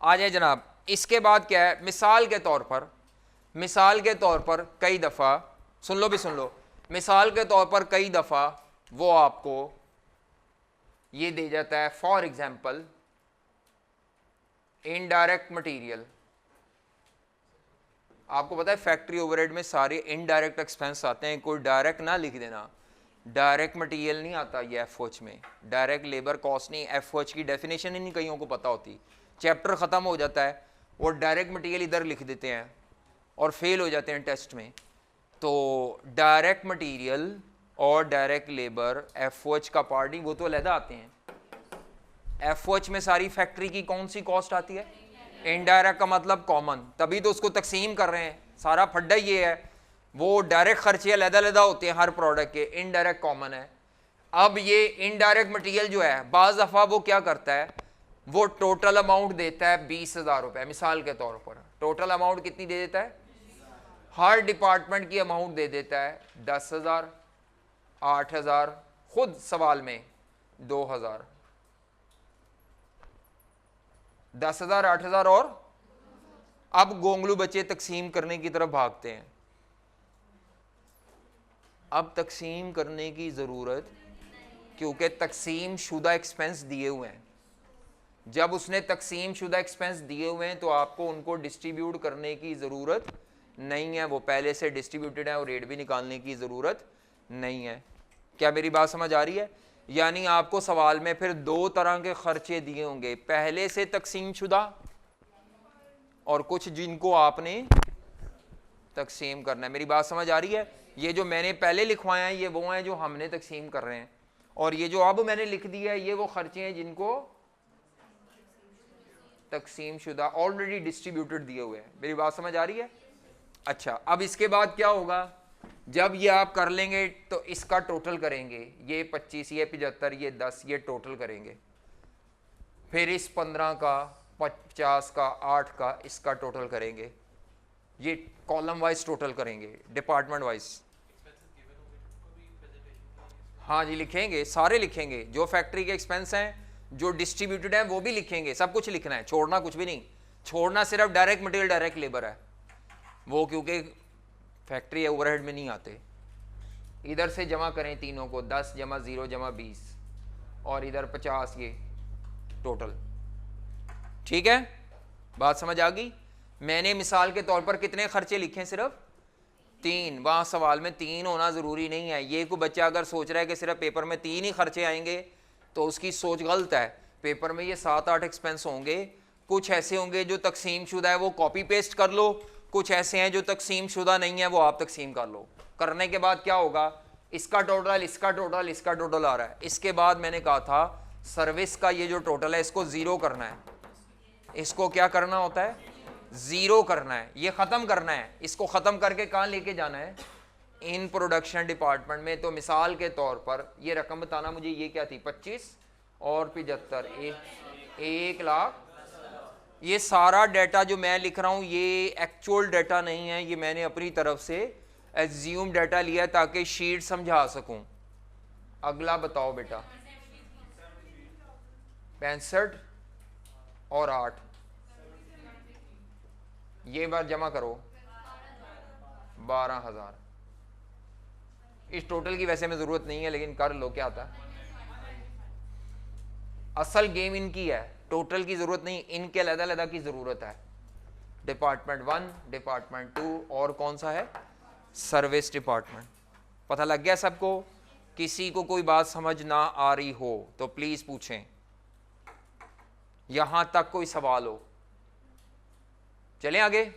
आ जाए जनाब, इसके बाद क्या है, मिसाल के तौर पर कई दफ़ा सुन लो भी सुन लो, मिसाल के तौर पर कई दफ़ा वो आपको ये दे जाता है, फॉर एग्जाम्पल इनडायरेक्ट मटेरियल। आपको पता है फैक्ट्री ओवरहेड में सारे इनडायरेक्ट एक्सपेंस आते हैं, कोई डायरेक्ट ना लिख देना, डायरेक्ट मटेरियल नहीं आता ये एफओएच में, डायरेक्ट लेबर कॉस्ट नहीं, एफओएच की डेफिनेशन ही नहीं कईयों को पता होती, चैप्टर ख़त्म हो जाता है वो डायरेक्ट मटेरियल इधर लिख देते हैं और फेल हो जाते हैं टेस्ट में। तो डायरेक्ट मटेरियल और डायरेक्ट लेबर एफओएच का पार्ट ही, वो तो अलग आते हैं। एफओएच में सारी फैक्ट्री की कौन सी कॉस्ट आती है, इनडायरेक्ट का मतलब कॉमन, तभी तो उसको तकसीम कर रहे हैं, सारा फड्डा ये है। वो डायरेक्ट खर्चे अलग-अलग होते हैं हर प्रोडक्ट के, इनडायरेक्ट कॉमन है। अब ये इनडायरेक्ट मटेरियल जो है बाज़ दफ़ा वो क्या करता है, वो टोटल अमाउंट देता है 20,000 रुपये, मिसाल के तौर पर टोटल अमाउंट कितनी दे देता है, हर डिपार्टमेंट की अमाउंट दे देता है 10,000, 8,000, खुद सवाल में 2,000, 10,000, 8,000 और अब गोंगलू बच्चे तकसीम करने की तरफ भागते हैं। अब तकसीम करने की ज़रूरत, क्योंकि तकसीम शुदा एक्सपेंस दिए हुए हैं। जब उसने तकसीम शुदा एक्सपेंस दिए हुए हैं तो आपको उनको डिस्ट्रीब्यूट करने की ज़रूरत नहीं है, वो पहले से डिस्ट्रीब्यूटेड है और रेट भी निकालने की ज़रूरत नहीं है। क्या मेरी बात समझ आ रही है। यानी आपको सवाल में फिर दो तरह के खर्चे दिए होंगे, पहले से तकसीम शुदा और कुछ जिनको आपने तकसीम करना है। मेरी बात समझ आ रही है? ये जो मैंने पहले लिखवाया है ये वो हैं जो हमने तकसीम कर रहे हैं, और ये जो अब मैंने लिख दिया है ये वो खर्चे हैं जिनको तकसीम शुदा ऑलरेडी डिस्ट्रीब्यूटेड दिए हुए हैं। मेरी बात समझ आ रही है? अच्छा, अब इसके बाद क्या होगा, जब ये आप कर लेंगे तो इसका टोटल करेंगे, ये 25, ये 75, ये 10, ये टोटल करेंगे, फिर इस 15 का, 50 का, 8 का, इसका टोटल करेंगे, ये कॉलम वाइज टोटल करेंगे, डिपार्टमेंट वाइज। हाँ जी, लिखेंगे, सारे लिखेंगे, जो फैक्ट्री के एक्सपेंस हैं, जो डिस्ट्रीब्यूटेड हैं वो भी लिखेंगे, सब कुछ लिखना है, छोड़ना कुछ भी नहीं। छोड़ना सिर्फ डायरेक्ट मटेरियल, डायरेक्ट लेबर है, वो क्योंकि फैक्ट्री ओवरहेड में नहीं आते। इधर से जमा करें तीनों को, 10 जमा 0 जमा 20, और इधर 50, ये टोटल। ठीक है, बात समझ आ गई? मैंने मिसाल के तौर पर कितने खर्चे लिखे हैं? सिर्फ 3। वहाँ सवाल में 3 होना ज़रूरी नहीं है। ये कोई बच्चा अगर सोच रहा है कि सिर्फ पेपर में 3 ही खर्चे आएंगे तो उसकी सोच गलत है। पेपर में ये 7-8 एक्सपेंस होंगे, कुछ ऐसे होंगे जो तकसीम शुदा है वो कॉपी पेस्ट कर लो, कुछ ऐसे हैं जो तकसीम शुदा नहीं है वो आप तकसीम कर लो। करने के बाद क्या होगा, इसका टोटल, इसका टोटल, इसका टोटल आ रहा है। इसके बाद मैंने कहा था सर्विस का ये जो टोटल है इसको ज़ीरो करना है। इसको क्या करना होता है? ज़ीरो करना है, ये ख़त्म करना है। इसको ख़त्म करके कहाँ लेके जाना है? इन प्रोडक्शन डिपार्टमेंट में। तो मिसाल के तौर पर ये रकम बताना मुझे, ये क्या थी? 25 और 75, 1 लाख। ये सारा डाटा जो मैं लिख रहा हूँ ये एक्चुअल डाटा नहीं है, ये मैंने अपनी तरफ से एज्यूम डाटा लिया है ताकि शीट समझा सकूँ। अगला बताओ बेटा। 65 और 8, ये बार जमा करो, 12,000। इस टोटल की वैसे में ज़रूरत नहीं है लेकिन कर लो, क्या आता है। असल गेम इनकी है, टोटल की ज़रूरत नहीं, इनके अलग-अलग की ज़रूरत है। डिपार्टमेंट 1, डिपार्टमेंट 2 और कौन सा है? Service department. पता लग गया सबको? किसी को कोई बात समझ ना आ रही हो तो प्लीज़ पूछें, यहां तक कोई सवाल हो। चलें आगे।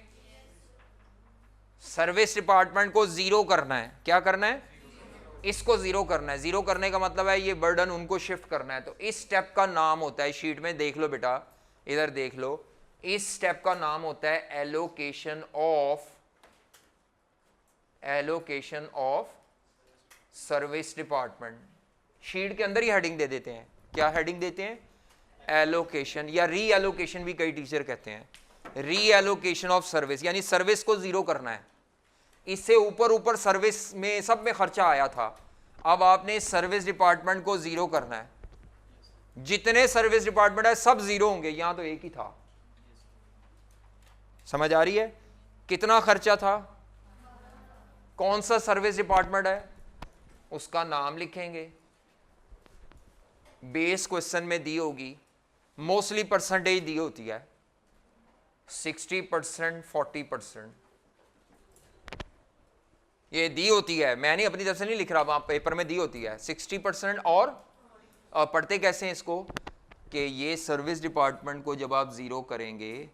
सर्विस डिपार्टमेंट को ज़ीरो करना है। क्या करना है? इसको ज़ीरो करना है। ज़ीरो करने का मतलब है ये बर्डन उनको शिफ्ट करना है। तो इस स्टेप का नाम होता है, शीट में देख लो बेटा, इधर देख लो, इस स्टेप का नाम होता है allocation of service department. Sheet के अंदर ही हेडिंग दे देते हैं। क्या हेडिंग देते हैं? एलोकेशन, या री एलोकेशन भी कई टीचर कहते हैं। री एलोकेशन ऑफ सर्विस, यानी सर्विस को ज़ीरो करना है। इससे ऊपर सर्विस में सब में खर्चा आया था, अब आपने सर्विस डिपार्टमेंट को ज़ीरो करना है। जितने सर्विस डिपार्टमेंट है सब ज़ीरो होंगे, यहां तो एक ही था। समझ आ रही है? कितना खर्चा था, कौन सा सर्विस डिपार्टमेंट है, उसका नाम लिखेंगे, बेस क्वेश्चन में दी होगी, मोस्टली परसेंटेज दी होती है, 60%, 40% ये दी होती है। मैंने अपनी तरफ से नहीं लिख रहा, वहाँ पेपर में दी होती है 60%। और पढ़ते कैसे हैं इसको कि ये सर्विस डिपार्टमेंट को जब आप ज़ीरो करेंगे,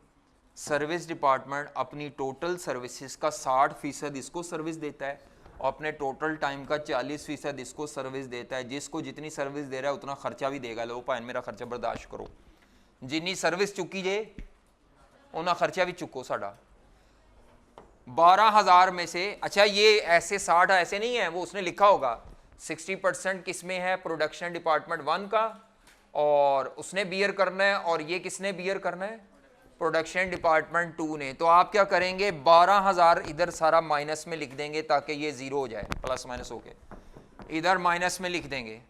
सर्विस डिपार्टमेंट अपनी टोटल सर्विसेज का 60% इसको सर्विस देता है और अपने टोटल टाइम का 40% इसको सर्विस देता है। जिसको जितनी सर्विस दे रहा है उतना खर्चा भी देगा। लो भाई मेरा खर्चा बर्दाश्त करो, जितनी सर्विस चुकी जे उतना खर्चा भी चुको साड़ा। 12,000 में से, अच्छा ये ऐसे 60 ऐसे नहीं है, वो उसने लिखा होगा 60% किस में है? प्रोडक्शन डिपार्टमेंट 1 का, और उसने बियर करना है, और ये किसने बियर करना है? प्रोडक्शन डिपार्टमेंट 2 ने। तो आप क्या करेंगे, 12,000 इधर सारा माइनस में लिख देंगे ताकि ये ज़ीरो हो जाए, प्लस माइनस होके इधर माइनस में लिख देंगे।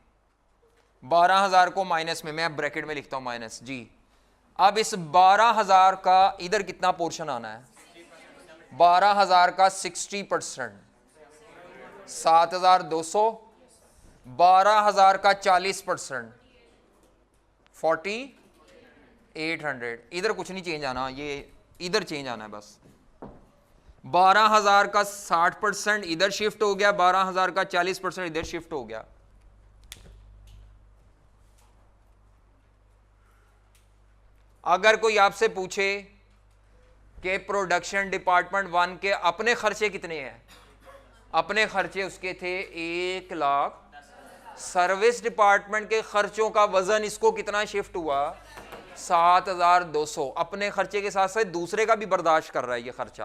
12,000 को माइनस में, मैं ब्रैकेट में लिखता हूँ माइनस जी। अब इस 12,000 का इधर कितना पोर्शन आना है? 12,000 का 60%, 7,200। 12,000 का 40%, 4,800। इधर कुछ नहीं चेंज आना, ये इधर चेंज आना है बस। 12,000 का 60% इधर शिफ्ट हो गया, 12,000 का 40% इधर शिफ्ट हो गया। अगर कोई आपसे पूछे कि प्रोडक्शन डिपार्टमेंट 1 के अपने खर्चे कितने हैं, अपने खर्चे उसके थे 1,00,000, सर्विस डिपार्टमेंट के खर्चों का वजन इसको कितना शिफ्ट हुआ 7,200। अपने खर्चे के साथ साथ दूसरे का भी बर्दाश्त कर रहा है ये खर्चा,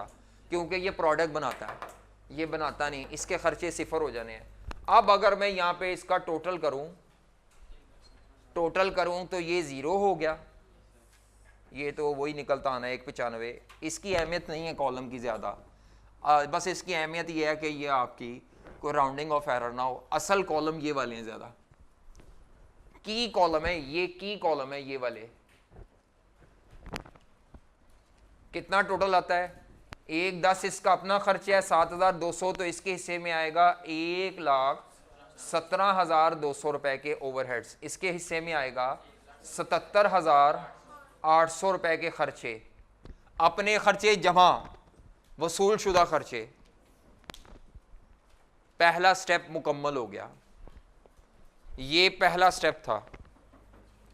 क्योंकि ये प्रोडक्ट बनाता है, ये बनाता नहीं, इसके खर्चे सिफर हो जाने हैं। अब अगर मैं यहाँ पे इसका टोटल करूँ तो ये 0 हो गया, ये तो वही निकलता आना है 195। इसकी अहमियत नहीं है कॉलम की ज़्यादा, बस इसकी अहमियत ये है कि ये आपकी कोई राउंडिंग ऑफ एरर ना हो। असल कॉलम ये वाले हैं ज़्यादा, की कॉलम है ये, की कॉलम है ये वाले। कितना टोटल आता है 1,10, इसका अपना खर्चा है 7,200, तो इसके हिस्से में आएगा 1,17,200 रुपए के ओवरहेड्स, इसके हिस्से में आएगा 77,800 रुपए के खर्चे, अपने खर्चे जमा वसूल शुदा खर्चे। पहला स्टेप मुकम्मल हो गया, ये पहला स्टेप था।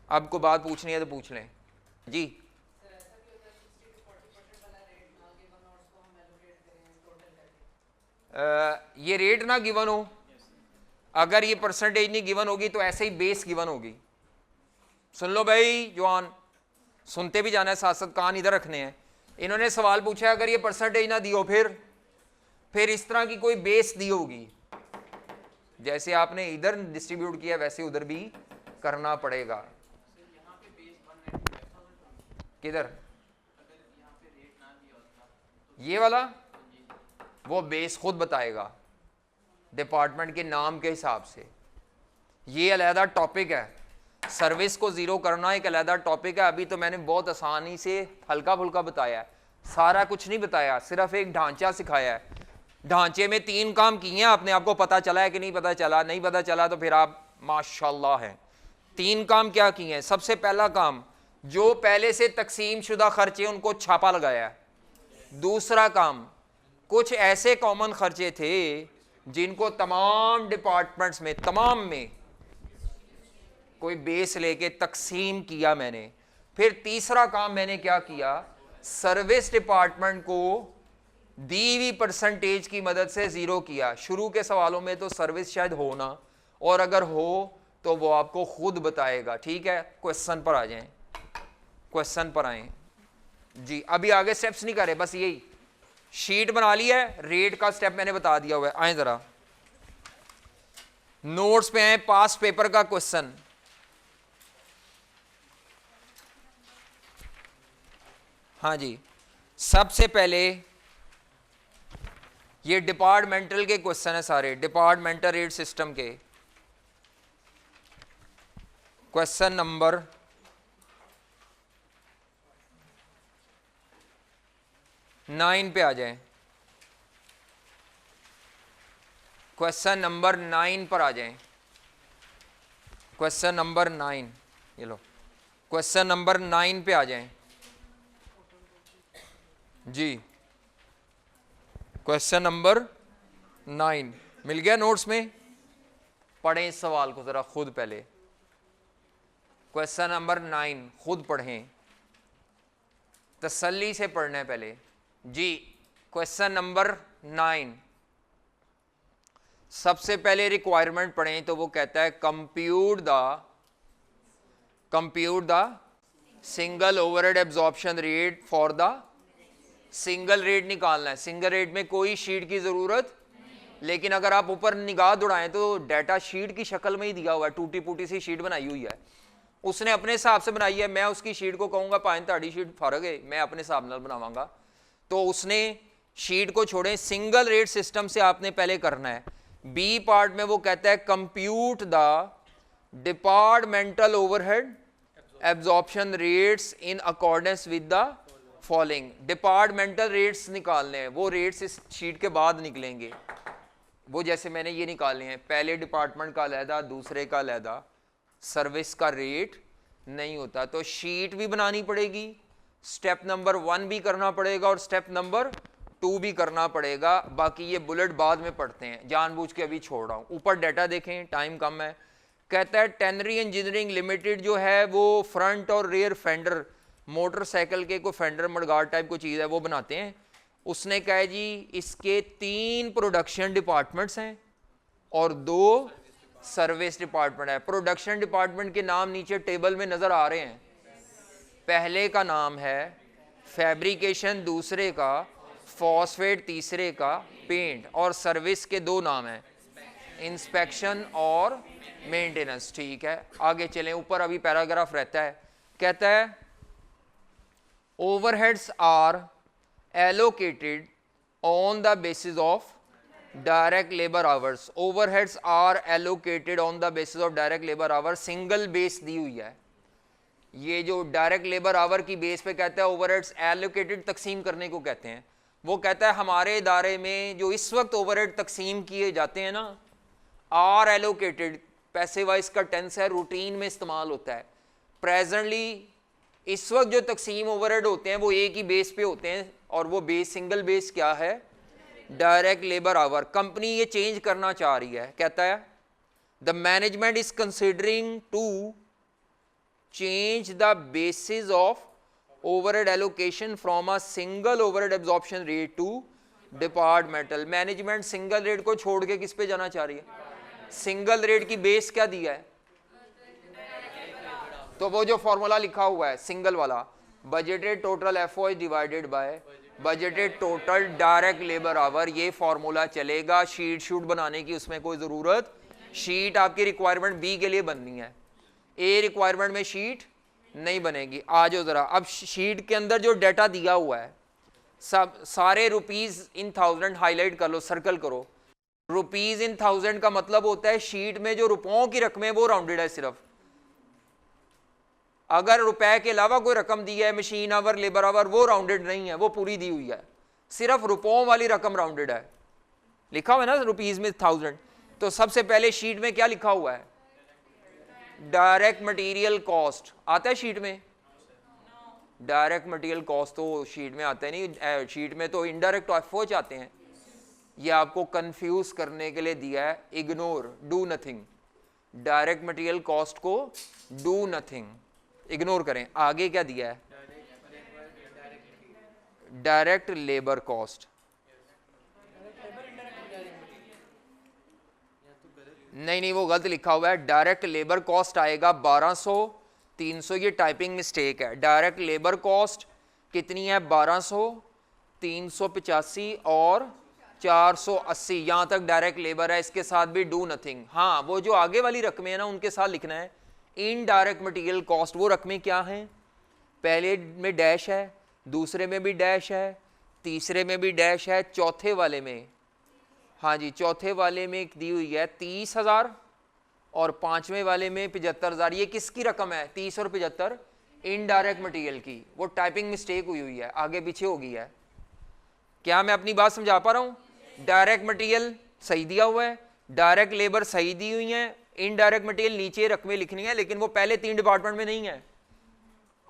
अब को बात पूछनी है तो पूछ लें जी। ये रेट ना गिवन हो, अगर ये परसेंटेज नहीं गिवन होगी तो ऐसे ही बेस गिवन होगी। सुन लो भाई जवान, सुनते भी जाना है, साथ साथ कान इधर रखने हैं। इन्होंने सवाल पूछा अगर ये परसेंटेज ना दी हो फिर इस तरह की कोई बेस दी होगी, जैसे आपने इधर डिस्ट्रीब्यूट किया वैसे उधर भी करना पड़ेगा। किधर ये वाला, वो बेस खुद बताएगा डिपार्टमेंट के नाम के हिसाब से। ये अलहदा टॉपिक है, सर्विस को ज़ीरो करना एक अलहदा टॉपिक है। अभी तो मैंने बहुत आसानी से हल्का फुल्का बताया है, सारा कुछ नहीं बताया, सिर्फ एक ढांचा सिखाया है। ढांचे में 3 काम किए हैं, आपने आपको पता चला है कि नहीं पता चला? नहीं पता चला तो फिर आप माशाल्लाह हैं। 3 काम क्या किए हैं? सबसे पहला काम, जो पहले से तकसीम शुदा खर्चे उनको छापा लगाया है। दूसरा काम, कुछ ऐसे कॉमन खर्चे थे जिनको तमाम डिपार्टमेंट्स में, तमाम में कोई बेस लेके तकसीम किया मैंने। फिर तीसरा काम मैंने क्या किया, सर्विस डिपार्टमेंट को दी हुई परसेंटेज की मदद से ज़ीरो किया। शुरू के सवालों में तो सर्विस शायद हो ना, और अगर हो तो वो आपको खुद बताएगा। ठीक है, क्वेश्चन पर आ जाएं, क्वेश्चन पर आएं जी। अभी आगे स्टेप्स नहीं करे, बस यही शीट बना ली है, रेट का स्टेप मैंने बता दिया हुआ है। आए जरा नोट्स पे आए, पास्ट पेपर का क्वेश्चन। हाँ जी, सबसे पहले ये डिपार्टमेंटल के क्वेश्चन है सारे, डिपार्टमेंटल रेट सिस्टम के। क्वेश्चन नंबर 9 पे आ जाएं, क्वेश्चन नंबर 9 पर आ जाएं, क्वेश्चन नंबर 9, ये लो क्वेश्चन नंबर 9 पे आ जाएं जी। क्वेश्चन नंबर 9 मिल गया नोट्स में? पढ़ें इस सवाल को जरा खुद पहले। क्वेश्चन नंबर 9 खुद पढ़ें, तसल्ली से पढ़ना है पहले जी। क्वेश्चन नंबर 9 सबसे पहले रिक्वायरमेंट पढ़ें तो वो कहता है compute the single overhead absorption rate for the, single rate निकालना है। सिंगल रेट में कोई शीट की जरूरत, लेकिन अगर आप ऊपर निगाह दौड़ाएं तो डाटा शीट की शक्ल में ही दिया हुआ है, टूटी फूटी सी शीट बनाई हुई है, उसने अपने हिसाब से बनाई है। मैं उसकी शीट को कहूंगा पाइन ताड़ी शीट फर्क है, मैं अपने हिसाब नाल बनावांगा, तो उसने शीट को छोड़े, सिंगल रेट सिस्टम से आपने पहले करना है। बी पार्ट में वो कहता है compute the departmental overhead absorption rates in accordance with the following. Departmental rates निकालने हैं, वो रेट्स इस शीट के बाद निकलेंगे, वो जैसे मैंने ये निकालने हैं, पहले डिपार्टमेंट का अलहदा, दूसरे का अलहदा, सर्विस का रेट नहीं होता, तो शीट भी बनानी पड़ेगी, स्टेप नंबर 1 भी करना पड़ेगा और स्टेप नंबर 2 भी करना पड़ेगा। बाकी ये बुलेट बाद में पढ़ते हैं, जानबूझ के अभी छोड़ रहा हूँ। ऊपर डाटा देखें, टाइम कम है। कहता है टेनरी इंजीनियरिंग लिमिटेड जो है वो फ्रंट और रेयर फेंडर मोटरसाइकिल के कोई फेंडर मडगार्ड टाइप कोई चीज़ है वो बनाते हैं। उसने कहा जी इसके 3 प्रोडक्शन डिपार्टमेंट्स हैं और 2 सर्विस डिपार्टमेंट है। प्रोडक्शन डिपार्टमेंट के नाम नीचे टेबल में नज़र आ रहे हैं। पहले का नाम है फैब्रिकेशन, दूसरे का फॉस्फेट, तीसरे का पेंट, और सर्विस के 2 नाम हैं, इंस्पेक्शन और मेंटेनेंस। ठीक है, आगे चलें। ऊपर अभी पैराग्राफ रहता है, कहता है overheads are allocated on the basis of direct labour hours. Overheads are allocated on the basis of direct labour hour. Single base दी हुई है, ये जो डायरेक्ट लेबर आवर की बेस पे कहता है ओवरहेड्स एलोकेटेड, तकसीम करने को कहते हैं। वो कहता है हमारे इदारे में जो इस वक्त ओवरहेड तकसीम किए जाते हैं ना, आर एलोकेटेड, पैसे वाइज का टेंस है, रूटीन में इस्तेमाल होता है। प्रेजेंटली इस वक्त जो तकसीम ओवरहेड होते हैं वो एक ही बेस पे होते हैं, और वो बेस सिंगल बेस क्या है, डायरेक्ट लेबर आवर। कंपनी ये चेंज करना चाह रही है, कहता है the management is considering to change the basis of overhead allocation from a single overhead absorption rate to departmental। Management single rate को छोड़ के किस पे जाना चाह रही है, सिंगल रेट की बेस क्या दिया है, तो वो जो फॉर्मूला लिखा हुआ है सिंगल वाला, budgeted total FO divided by budgeted total direct labour our, ये फॉर्मूला चलेगा। शीट शूट बनाने की उसमें कोई ज़रूरत, शीट आपकी रिक्वायरमेंट बी के लिए बननी है, ए रिक्वायरमेंट में शीट नहीं बनेगी। आ जाओ ज़रा, अब शीट के अंदर जो डाटा दिया हुआ है सब सारे रुपीज़ इन 1000 हाईलाइट कर लो, सर्कल करो। रुपीज़ इन 1000 का मतलब होता है शीट में जो रुपयों की रकमें वो राउंडेड है सिर्फ। अगर रुपए के अलावा कोई रकम दी है, मशीन आवर, लेबर आवर, वो राउंडेड नहीं है, वो पूरी दी हुई है। सिर्फ रुपयों वाली रकम राउंडेड है, लिखा हुआ है ना रुपीज़ में 1000। तो सबसे पहले शीट में क्या लिखा हुआ है, डायरेक्ट मटेरियल कॉस्ट आता है शीट में, डायरेक्ट मटेरियल कॉस्ट तो शीट में आता है नहीं, शीट में तो इनडायरेक्ट एफओ आते हैं। ये आपको कंफ्यूज करने के लिए दिया है, ignore, do nothing. Direct material cost को डू नथिंग इग्नोर करें। आगे क्या दिया है, डायरेक्ट लेबर कॉस्ट, नहीं वो गलत लिखा हुआ है। डायरेक्ट लेबर कॉस्ट आएगा 1200, 300, ये टाइपिंग मिस्टेक है। डायरेक्ट लेबर कॉस्ट कितनी है, 1200, 385 और 480, यहाँ तक डायरेक्ट लेबर है। इसके साथ भी डू नथिंग। हाँ, वो जो आगे वाली रकमें है ना उनके साथ लिखना है इनडायरेक्ट मटेरियल कॉस्ट। वो रकमें क्या हैं, पहले में डैश है, दूसरे में भी डैश है, तीसरे में भी डैश है, चौथे वाले में, हाँ जी चौथे वाले में दी हुई है 30,000 और 5वें वाले में 75,000। ये किसकी रकम है, 30 और 75, इनडायरेक्ट मटेरियल की। वो टाइपिंग मिस्टेक हुई है, आगे पीछे हो गई है। क्या मैं अपनी बात समझा पा रहा हूँ? डायरेक्ट मटेरियल सही दिया हुआ है, डायरेक्ट लेबर सही दी हुई है, इनडायरेक्ट मटेरियल नीचे रकमें लिखनी है, लेकिन वो पहले 3 डिपार्टमेंट में नहीं है,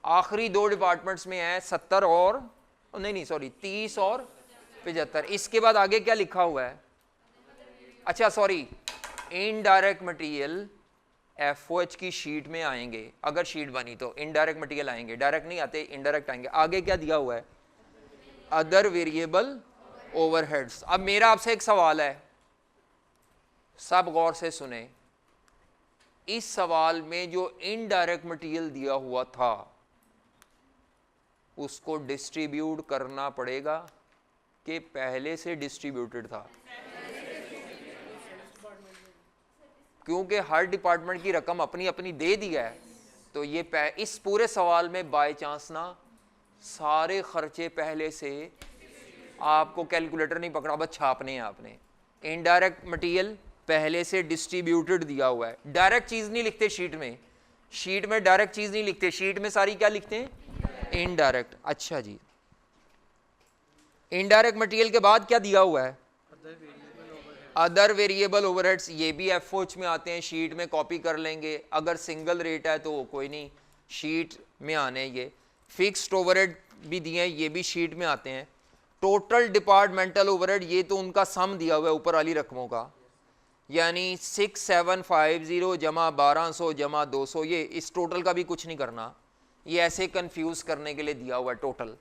आखिरी 2 डिपार्टमेंट्स में है, 70 और नहीं सॉरी 30 और 75। इसके बाद आगे क्या लिखा हुआ है, अच्छा सॉरी, इनडायरेक्ट मटेरियल एफओएच की शीट में आएंगे, अगर शीट बनी तो इनडायरेक्ट मटेरियल आएंगे, डायरेक्ट नहीं आते, इनडायरेक्ट आएंगे। आगे क्या दिया हुआ है, अदर वेरिएबल ओवरहेड्स। अब मेरा आपसे एक सवाल है, सब गौर से सुने। इस सवाल में जो इनडायरेक्ट मटेरियल दिया हुआ था उसको डिस्ट्रीब्यूट करना पड़ेगा कि पहले से डिस्ट्रीब्यूटेड था? क्योंकि हर डिपार्टमेंट की रकम अपनी अपनी दे दिया है, तो ये इस पूरे सवाल में बाय चांस ना सारे खर्चे पहले से, आपको कैलकुलेटर नहीं पकड़ा, बस छापने हैं आपने। इनडायरेक्ट मटेरियल पहले से डिस्ट्रीब्यूटेड दिया हुआ है। डायरेक्ट चीज़ नहीं लिखते शीट में, शीट में डायरेक्ट चीज़ नहीं लिखते, शीट में सारी क्या लिखते हैं, इनडायरेक्ट। अच्छा जी, इनडायरेक्ट मटेरियल के बाद क्या दिया हुआ है, अदर वेरिएबल ओवरहेड्स। ये भी एफओएच में आते हैं, शीट में कॉपी कर लेंगे। अगर सिंगल रेट है तो कोई नहीं, शीट में आने। ये फिक्स्ड ओवरहेड भी दिए हैं, ये भी शीट में आते हैं। टोटल डिपार्टमेंटल ओवरहेड, ये तो उनका सम दिया हुआ है ऊपर वाली रकमों का, यानी 6750 जमा 1200 जमा 200, ये इस टोटल का भी कुछ नहीं करना, ये ऐसे कंफ्यूज करने के लिए दिया हुआ है टोटल।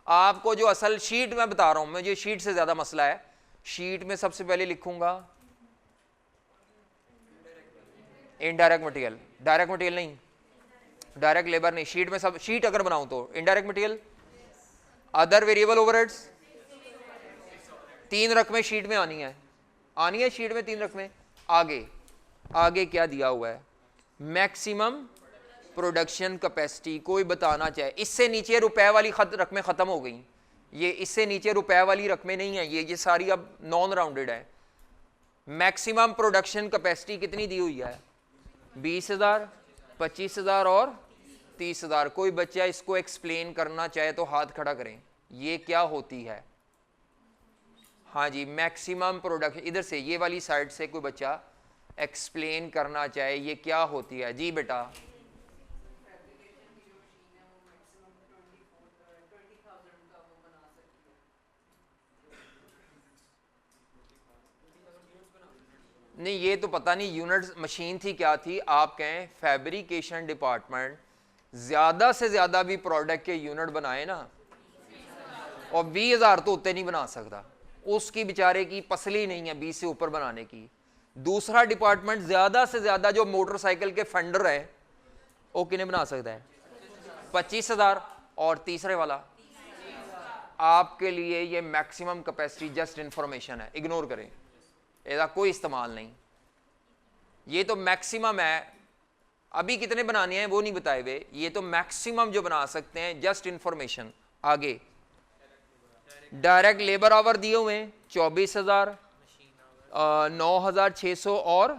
आपको जो असल शीट में बता रहा हूं, मुझे शीट से ज्यादा मसला है। शीट में सबसे पहले लिखूंगा इनडायरेक्ट मटेरियल, डायरेक्ट मटेरियल नहीं, डायरेक्ट लेबर नहीं। शीट में सब, शीट अगर बनाऊं तो indirect material, other variable overheads, 3 रकमें शीट में आनी है शीट में 3 रकमें। आगे आगे क्या दिया हुआ है, मैक्सिमम प्रोडक्शन कैपेसिटी। कोई बताना चाहे, इससे नीचे रुपए वाली रकमें खत्म हो गई, ये इससे नीचे रुपए वाली रकमें नहीं है, ये सारी अब नॉन राउंडेड है। मैक्सिमम प्रोडक्शन कैपेसिटी कितनी दी हुई है, 20,000, 25,000 और 30,000। कोई बच्चा इसको एक्सप्लेन करना चाहे तो हाथ खड़ा करें, ये क्या होती है। हाँ जी, मैक्सिमम प्रोडक्शन, इधर से ये वाली साइड से कोई बच्चा एक्सप्लेन करना चाहे ये क्या होती है। जी बेटा, नहीं ये तो पता नहीं यूनिट मशीन थी क्या थी। आप कहें फैब्रिकेशन डिपार्टमेंट ज्यादा से ज्यादा भी प्रोडक्ट के यूनिट बनाए ना, और 20,000 तो उतने नहीं बना सकता, उसकी बेचारे की पसली नहीं है 20 से ऊपर बनाने की। दूसरा डिपार्टमेंट ज्यादा से ज्यादा जो मोटरसाइकिल के फेंडर है वो किन्हें बना सकता है, 25,000। और तीसरे वाला आपके लिए ये मैक्सिमम कैपेसिटी जस्ट इंफॉर्मेशन है, इग्नोर करें, इसका कोई इस्तेमाल नहीं। ये तो मैक्सिमम है, अभी कितने बनाने हैं वो नहीं बताए हुए, ये तो मैक्सिमम जो बना सकते हैं, जस्ट इंफॉर्मेशन। आगे डायरेक्ट लेबर आवर दिए हुए हैं 24,000, 9,600 और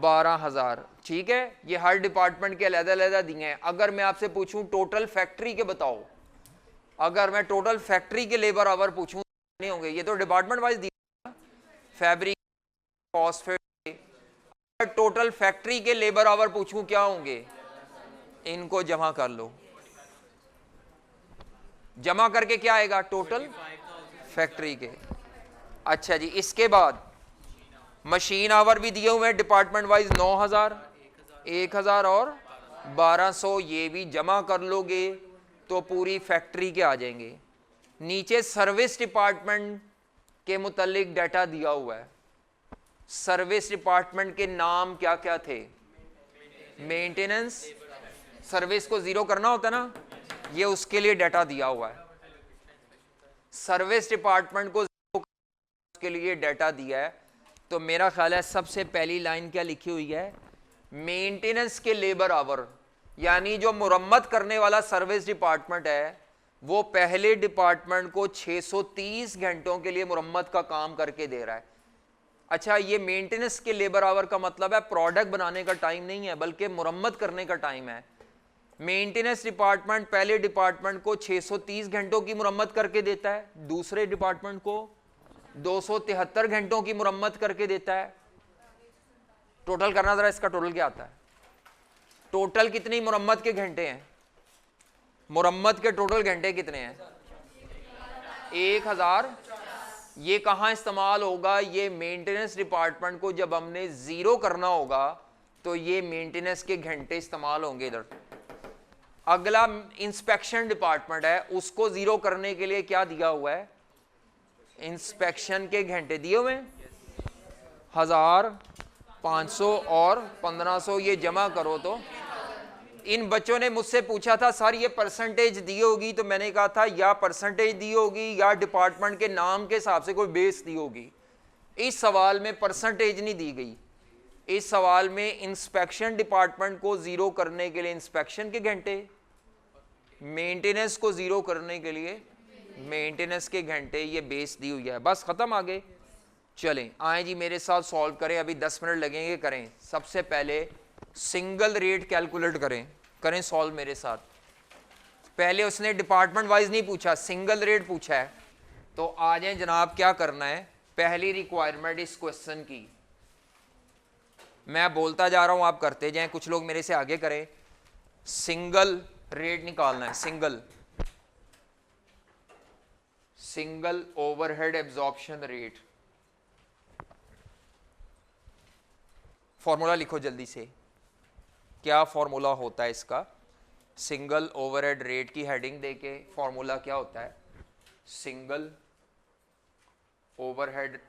12,000। ठीक है, ये हर डिपार्टमेंट के अलग-अलग दिए हैं। अगर मैं आपसे पूछूं टोटल फैक्ट्री के बताओ, अगर मैं टोटल फैक्ट्री के लेबर आवर पूछूं नहीं होंगे, ये तो डिपार्टमेंट वाइज दिया, फैब्रिक, फॉस्फेट। टोटल फैक्ट्री के लेबर आवर पूछूं क्या होंगे, इनको जमा कर लो, जमा करके क्या आएगा टोटल फैक्ट्री के। अच्छा जी, इसके बाद मशीन आवर भी दिए हुए हैं डिपार्टमेंट वाइज 9,000, 1,000 और 1,200। ये भी जमा कर लोगे तो पूरी फैक्ट्री के आ जाएंगे। नीचे सर्विस डिपार्टमेंट के मुतालिक डाटा दिया हुआ है। सर्विस डिपार्टमेंट के नाम क्या क्या थे, मेंटेनेंस, सर्विस को जीरो करना होता है ना, ये उसके लिए डाटा दिया हुआ है। सर्विस डिपार्टमेंट को जीरो के लिए डाटा दिया है। तो मेरा ख्याल है सबसे पहली लाइन क्या लिखी हुई है, मेंटेनेंस के लेबर आवर, यानी जो मुरम्मत करने वाला सर्विस डिपार्टमेंट है वो पहले डिपार्टमेंट को 630 घंटों के लिए मुरम्मत का काम करके दे रहा है। अच्छा, ये मेंटेनेंस के लेबर आवर का मतलब है प्रोडक्ट बनाने का टाइम नहीं है, बल्कि मुरम्मत करने का टाइम है। मेंटेनेंस डिपार्टमेंट पहले डिपार्टमेंट को 630 घंटों की मुरम्मत करके देता है, दूसरे डिपार्टमेंट को 273 घंटों की मुरम्मत करके देता है। टोटल करना जरा, इसका टोटल क्या आता है, टोटल कितनी मुरम्मत के घंटे हैं, मुरम्मत के टोटल घंटे कितने हैं, 1,000। ये कहां इस्तेमाल होगा, ये मेंटेनेंस डिपार्टमेंट को जब हमने जीरो करना होगा तो ये मेंटेनेंस के घंटे इस्तेमाल होंगे इधर। अगला इंस्पेक्शन डिपार्टमेंट है, उसको जीरो करने के लिए क्या दिया हुआ है, इंस्पेक्शन के घंटे दिए हुए हैं 1,000, 500 और 1,500। ये जमा करो तो इन बच्चों ने मुझसे पूछा था सर ये परसेंटेज दी होगी, तो मैंने कहा था या परसेंटेज दी होगी या डिपार्टमेंट के नाम के हिसाब से कोई बेस दी होगी। इस सवाल में परसेंटेज नहीं दी गई, इस सवाल में इंस्पेक्शन डिपार्टमेंट को जीरो करने के लिए इंस्पेक्शन के घंटे, मेंटेनेंस को जीरो करने के लिए मेंटेनेंस के घंटे, ये बेस दी हुई है। बस खत्म, आगे चलें। आए जी मेरे साथ सॉल्व करें, अभी 10 मिनट लगेंगे, करें। सबसे पहले सिंगल रेट कैलकुलेट करें सॉल्व मेरे साथ। पहले उसने डिपार्टमेंट वाइज नहीं पूछा, सिंगल रेट पूछा है। तो आ जाए जनाब, क्या करना है, पहली रिक्वायरमेंट इस क्वेश्चन की मैं बोलता जा रहा हूं, आप करते जाएं, कुछ लोग मेरे से आगे करें। सिंगल रेट निकालना है, single overhead absorption rate. Formula लिखो जल्दी से, क्या फॉर्मूला होता है इसका, सिंगल ओवरहेड रेट की हेडिंग देके फॉर्मूला क्या होता है, single overhead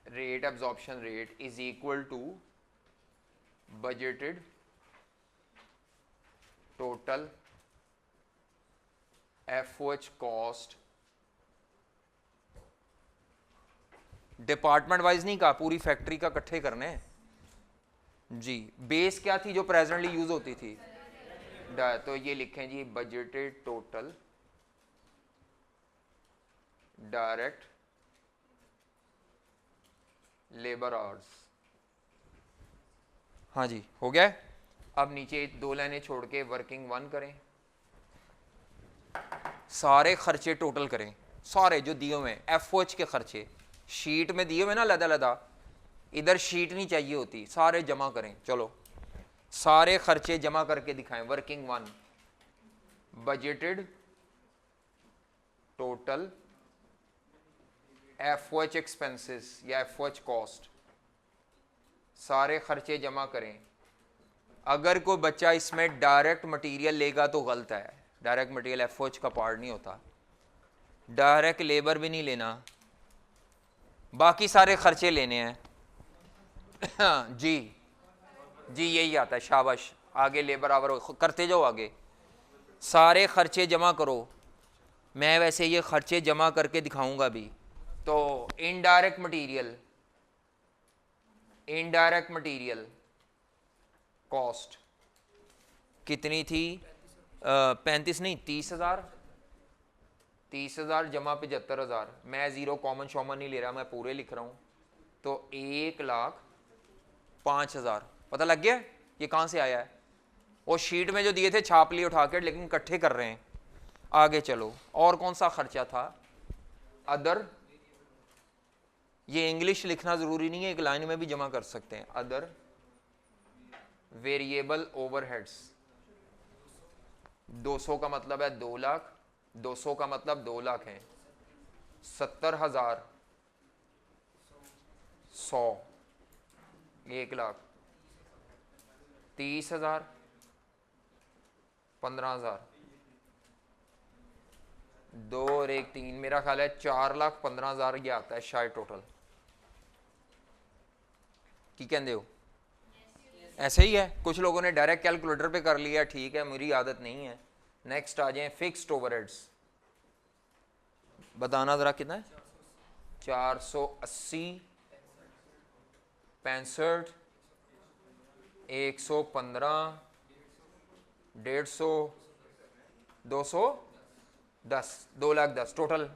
rate absorption rate is equal to budgeted total FOH cost, department wise नहीं कहा, पूरी फैक्ट्री का इकट्ठे करने जी। बेस क्या थी जो प्रेजेंटली यूज होती थी, तो ये लिखें जी budgeted total direct labour hours. हाँ जी हो गया। अब नीचे 2 लाइनें छोड़ के वर्किंग 1 करें, सारे खर्चे टोटल करें, सारे जो दिए हुए एफओएच के खर्चे शीट में दिए हुए ना लदा लदा, इधर शीट नहीं चाहिए होती, सारे जमा करें। चलो सारे खर्चे जमा करके दिखाएं। Working 1 budgeted total FOH expenses या एफओएच कॉस्ट, सारे खर्चे जमा करें। अगर कोई बच्चा इसमें डायरेक्ट मटेरियल लेगा तो गलत है, डायरेक्ट मटेरियल एफओएच का पार्ट नहीं होता, डायरेक्ट लेबर भी नहीं लेना, बाकी सारे खर्चे लेने हैं। जी जी यही आता है, शाबाश, आगे लेबर आवर करते जाओ आगे, सारे खर्चे जमा करो। मैं वैसे ये खर्चे जमा करके दिखाऊंगा भी। तो इनडायरेक्ट मटेरियल कॉस्ट कितनी थी, 35 नहीं 30,000 जमा 75,000। मैं जीरो कॉमन शॉमन नहीं ले रहा, मैं पूरे लिख रहा हूँ। तो 1,05,000 पता लग गया ये कहाँ से आया है। वो शीट में जो दिए थे छाप लिए उठा के, लेकिन इकट्ठे कर रहे हैं। आगे चलो, और कौन सा खर्चा था, अदर। ये इंग्लिश लिखना जरूरी नहीं है, एक लाइन में भी जमा कर सकते हैं। अदर वेरिएबल ओवरहेड्स, 200 का मतलब है 2 लाख, 200 का मतलब 2 लाख है, 70,000 100 1 लाख, 30,000 15,000, 2 और 1 3, मेरा ख्याल है 4,15,000 ये आता है शायद टोटल। की कहते हो ऐसे ही है। कुछ लोगों ने डायरेक्ट कैलकुलेटर पे कर लिया, ठीक है, मेरी आदत नहीं है। नेक्स्ट आ जाए फिक्स्ड ओवरहेड्स, बताना जरा कितना है, 480 65 115 150 210 2,10,000 टोटल।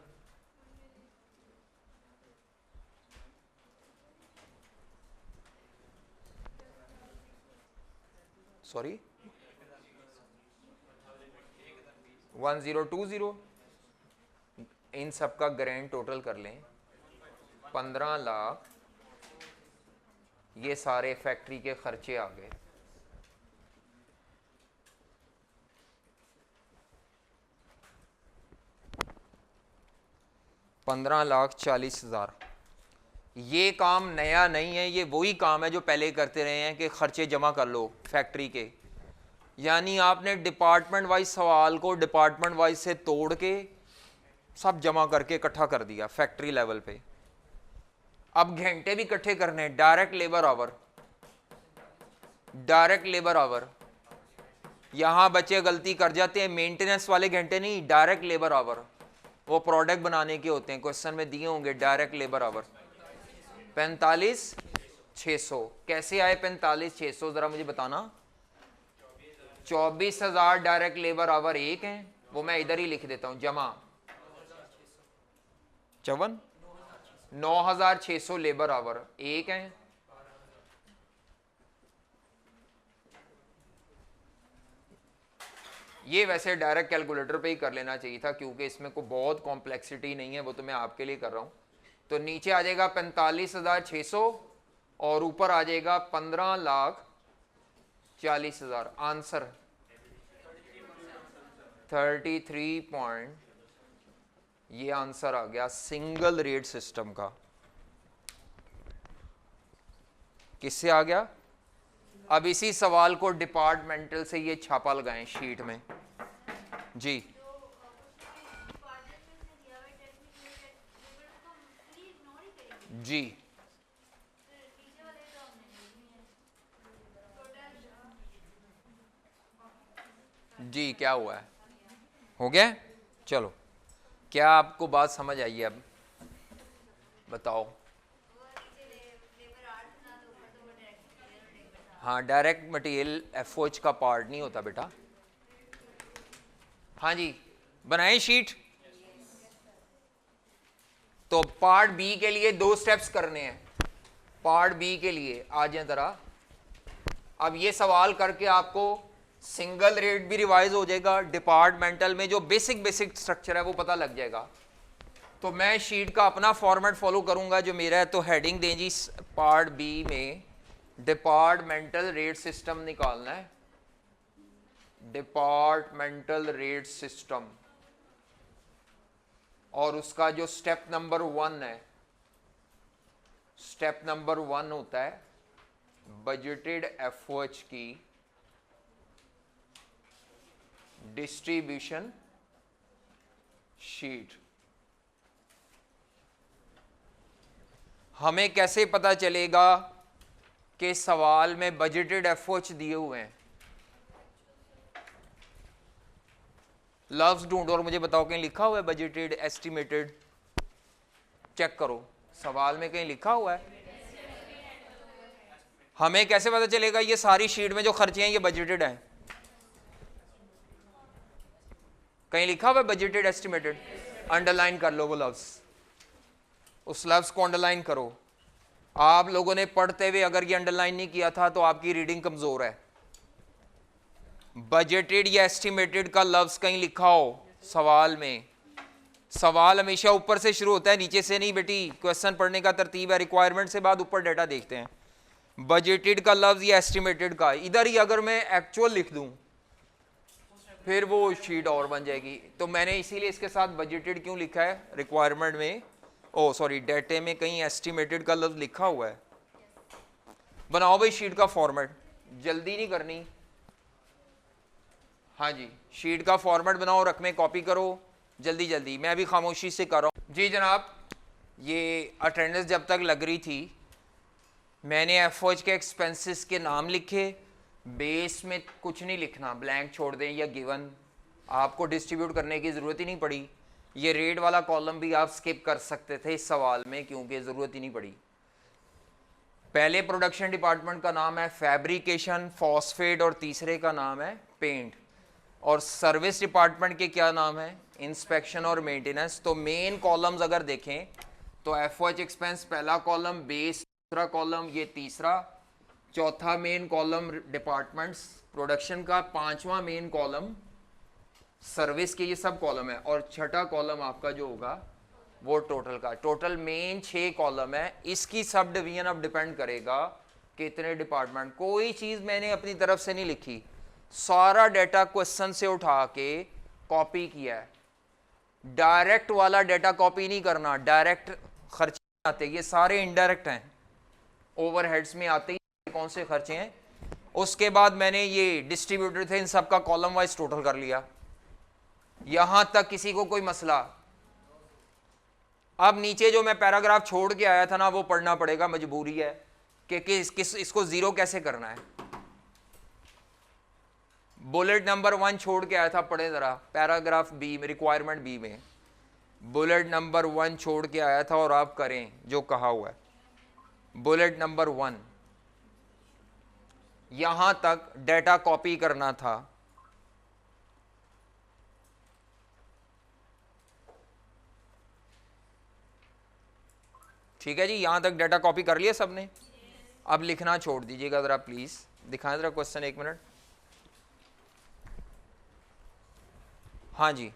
सॉरी 1020, इन सब का ग्रैंड टोटल कर लें 15 लाख। ये सारे फैक्ट्री के खर्चे आ गए। $15,40,000। ये काम नया नहीं है, ये वही काम है जो पहले करते रहे हैं कि खर्चे जमा कर लो फैक्ट्री के। यानी आपने डिपार्टमेंट वाइज सवाल को डिपार्टमेंट वाइज से तोड़ के सब जमा करके इकट्ठा कर दिया फैक्ट्री लेवल पे। अब घंटे भी इकट्ठे करने, डायरेक्ट लेबर आवर। यहां बच्चे गलती कर जाते हैं, मेंटेनेंस वाले घंटे नहीं, डायरेक्ट लेबर आवर, वो प्रोडक्ट बनाने के होते हैं, क्वेश्चन में दिए होंगे डायरेक्ट लेबर आवर। 45,600 कैसे आए 45,600 जरा मुझे बताना। 24,000 डायरेक्ट लेबर आवर एक है, वो मैं इधर ही लिख देता हूं, जमा 9,600 लेबर आवर एक है। ये वैसे डायरेक्ट कैलकुलेटर पे ही कर लेना चाहिए था, क्योंकि इसमें कोई बहुत कॉम्प्लेक्सिटी नहीं है, वो तो मैं आपके लिए कर रहा हूं। तो नीचे आ जाएगा 45,600 और ऊपर आ जाएगा 15,40,000। आंसर 33 ये आंसर आ गया सिंगल रेट सिस्टम का। किससे आ गया? अब इसी सवाल को डिपार्टमेंटल से ये छापा लगाएं शीट में जी। जी जी क्या हुआ है? हो गया? चलो, क्या आपको बात समझ आई है? अब बताओ। हाँ, डायरेक्ट मटेरियल एफओएच का पार्ट नहीं होता बेटा। हाँ जी, बनाएं शीट। तो पार्ट बी के लिए 2 स्टेप्स करने हैं। पार्ट बी के लिए आ जाए जरा। अब ये सवाल करके आपको सिंगल रेट भी रिवाइज हो जाएगा, डिपार्टमेंटल में जो बेसिक स्ट्रक्चर है वो पता लग जाएगा। तो मैं शीट का अपना फॉर्मेट फॉलो करूंगा जो मेरा है। तो हेडिंग दें जी, पार्ट बी में डिपार्टमेंटल रेट सिस्टम निकालना है। डिपार्टमेंटल रेट सिस्टम, और उसका जो स्टेप नंबर 1 है, स्टेप नंबर 1 होता है बजटेड एफओएच की डिस्ट्रीब्यूशन शीट। हमें कैसे पता चलेगा कि सवाल में बजटेड एफओएच दिए हुए हैं? लफ्ज ढूंढो और मुझे बताओ कहीं लिखा हुआ है बजटेड, एस्टिमेटेड? चेक करो, सवाल में कहीं लिखा हुआ है? हमें कैसे पता चलेगा ये सारी शीट में जो खर्चे हैं ये बजटेड हैं? कहीं लिखा हुआ है बजटेड, एस्टिमेटेड? अंडरलाइन कर लो वो लफ्ज, उस लफ्ज को अंडरलाइन करो। आप लोगों ने पढ़ते हुए अगर ये अंडरलाइन नहीं किया था तो आपकी रीडिंग कमजोर है। बजटेड या एस्टिमेटेड का लफ्ज कहीं लिखा हो सवाल में। सवाल हमेशा ऊपर से शुरू होता है, नीचे से नहीं बेटी। क्वेश्चन पढ़ने का तरतीब है, रिक्वायरमेंट से बाद ऊपर डाटा देखते हैं। बजटेड का लफ्ज या एस्टिमेटेड का, इधर ही अगर मैं एक्चुअल लिख दूं फिर वो शीट और बन जाएगी। तो मैंने इसीलिए इसके साथ बजटेड क्यों लिखा है रिक्वायरमेंट में, ओ सॉरी डेटे में कहीं एस्टिमेटेड का लफ्ज लिखा हुआ है। बनाओ भाई शीट का फॉर्मेट, जल्दी नहीं करनी। हाँ जी, शीट का फॉर्मेट बनाओ, रकमें कॉपी करो जल्दी जल्दी। मैं भी खामोशी से कर रहा हूँ जी जनाब। ये अटेंडेंस जब तक लग रही थी मैंने एफओएच के एक्सपेंसेस के नाम लिखे, बेस में कुछ नहीं लिखना, ब्लैंक छोड़ दें या गिवन। आपको डिस्ट्रीब्यूट करने की ज़रूरत ही नहीं पड़ी। ये रेट वाला कॉलम भी आप स्किप कर सकते थे इस सवाल में क्योंकि ज़रूरत ही नहीं पड़ी। पहले प्रोडक्शन डिपार्टमेंट का नाम है फैब्रिकेशन, फॉस्फेट, और तीसरे का नाम है पेंट। और सर्विस डिपार्टमेंट के क्या नाम है? इंस्पेक्शन और मेंटेनेंस। तो मेन कॉलम्स अगर देखें तो एफओएच एक्सपेंस पहला कॉलम, बेस दूसरा कॉलम, ये तीसरा, चौथा मेन कॉलम डिपार्टमेंट्स प्रोडक्शन का, पांचवा मेन कॉलम सर्विस के, ये सब कॉलम है, और छठा कॉलम आपका जो होगा वो टोटल का। टोटल मेन 6 कॉलम है। इसकी सब डिवीजन अब डिपेंड करेगा कितने डिपार्टमेंट। कोई चीज़ मैंने अपनी तरफ से नहीं लिखी, सारा डाटा क्वेश्चन से उठा के कॉपी किया है। डायरेक्ट वाला डाटा कॉपी नहीं करना, डायरेक्ट खर्चे आते, ये सारे इनडायरेक्ट हैं, ओवरहेड्स में आते ही कौन से खर्चे हैं। उसके बाद मैंने ये डिस्ट्रीब्यूटर थे इन सब का कॉलम वाइज टोटल कर लिया। यहां तक किसी को कोई मसला? अब नीचे जो मैं पैराग्राफ छोड़ के आया था ना वो पढ़ना पड़ेगा, मजबूरी है कि इसको जीरो कैसे करना है। बुलेट नंबर 1 छोड़ के आया था, पढ़े जरा पैराग्राफ बी में, रिक्वायरमेंट बी में बुलेट नंबर 1 छोड़ के आया था और आप करें जो कहा हुआ है। बुलेट नंबर 1 यहां तक डाटा कॉपी करना था। ठीक है जी, यहां तक डाटा कॉपी कर लिया सबने। अब लिखना छोड़ दीजिएगा जरा प्लीज, दिखाएं जरा क्वेश्चन, 1 मिनट। हाँ जी,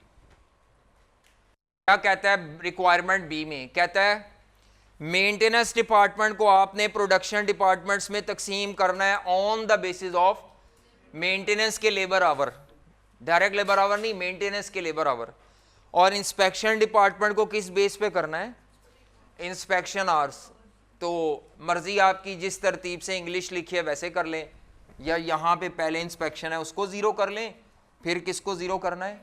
क्या कहता है रिक्वायरमेंट बी में? कहता है मेंटेनेंस डिपार्टमेंट को आपने प्रोडक्शन डिपार्टमेंट्स में तकसीम करना है on the basis of maintenance के labour hour, direct labour hour नहीं, मेंटेनेंस के लेबर आवर। और इंस्पेक्शन डिपार्टमेंट को किस बेस पे करना है? Inspection hours. तो मर्जी आपकी, जिस तरतीब से इंग्लिश लिखी है वैसे कर लें। या यहाँ पे पहले इंस्पेक्शन है उसको ज़ीरो कर लें, फिर किसको ज़ीरो करना है?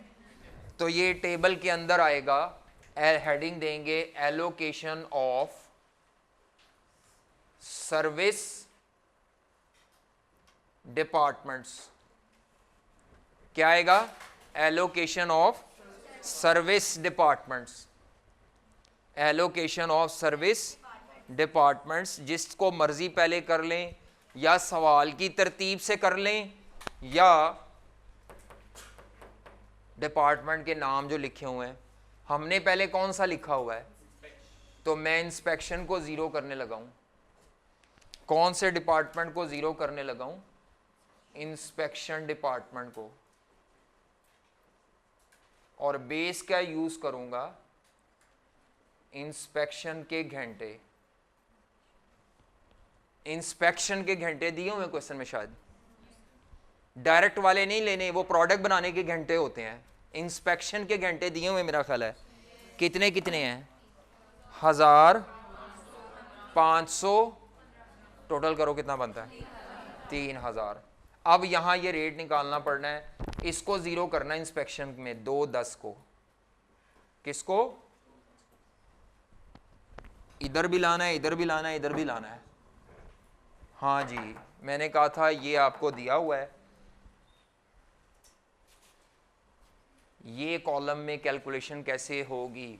तो ये टेबल के अंदर आएगा, हेडिंग देंगे एलोकेशन ऑफ सर्विस डिपार्टमेंट्स। क्या आएगा? Allocation of service departments, allocation of service departments. जिसको मर्जी पहले कर लें, या सवाल की तरतीब से कर लें, या डिपार्टमेंट के नाम जो लिखे हुए हैं। हमने पहले कौन सा लिखा हुआ है? तो मैं इंस्पेक्शन को ज़ीरो करने लगा हूँ। कौन से डिपार्टमेंट को ज़ीरो करने लगा हूँ? इंस्पेक्शन डिपार्टमेंट को। और बेस का यूज़ करूँगा? इंस्पेक्शन के घंटे। इंस्पेक्शन के घंटे दिए हुए क्वेश्चन में शायद, डायरेक्ट वाले नहीं लेने, वो प्रोडक्ट बनाने के घंटे होते हैं। इंस्पेक्शन के घंटे दिए हुए मेरा ख्याल है। कितने कितने हैं? 1500। टोटल करो कितना बनता है? 3000। अब यहाँ ये रेट निकालना पड़ना है, इसको ज़ीरो करना है इंस्पेक्शन में 2-10 को। किसको? इधर भी लाना है, इधर भी लाना है, इधर भी लाना है। हाँ जी, मैंने कहा था ये आपको दिया हुआ है। ये कॉलम में कैलकुलेशन कैसे होगी?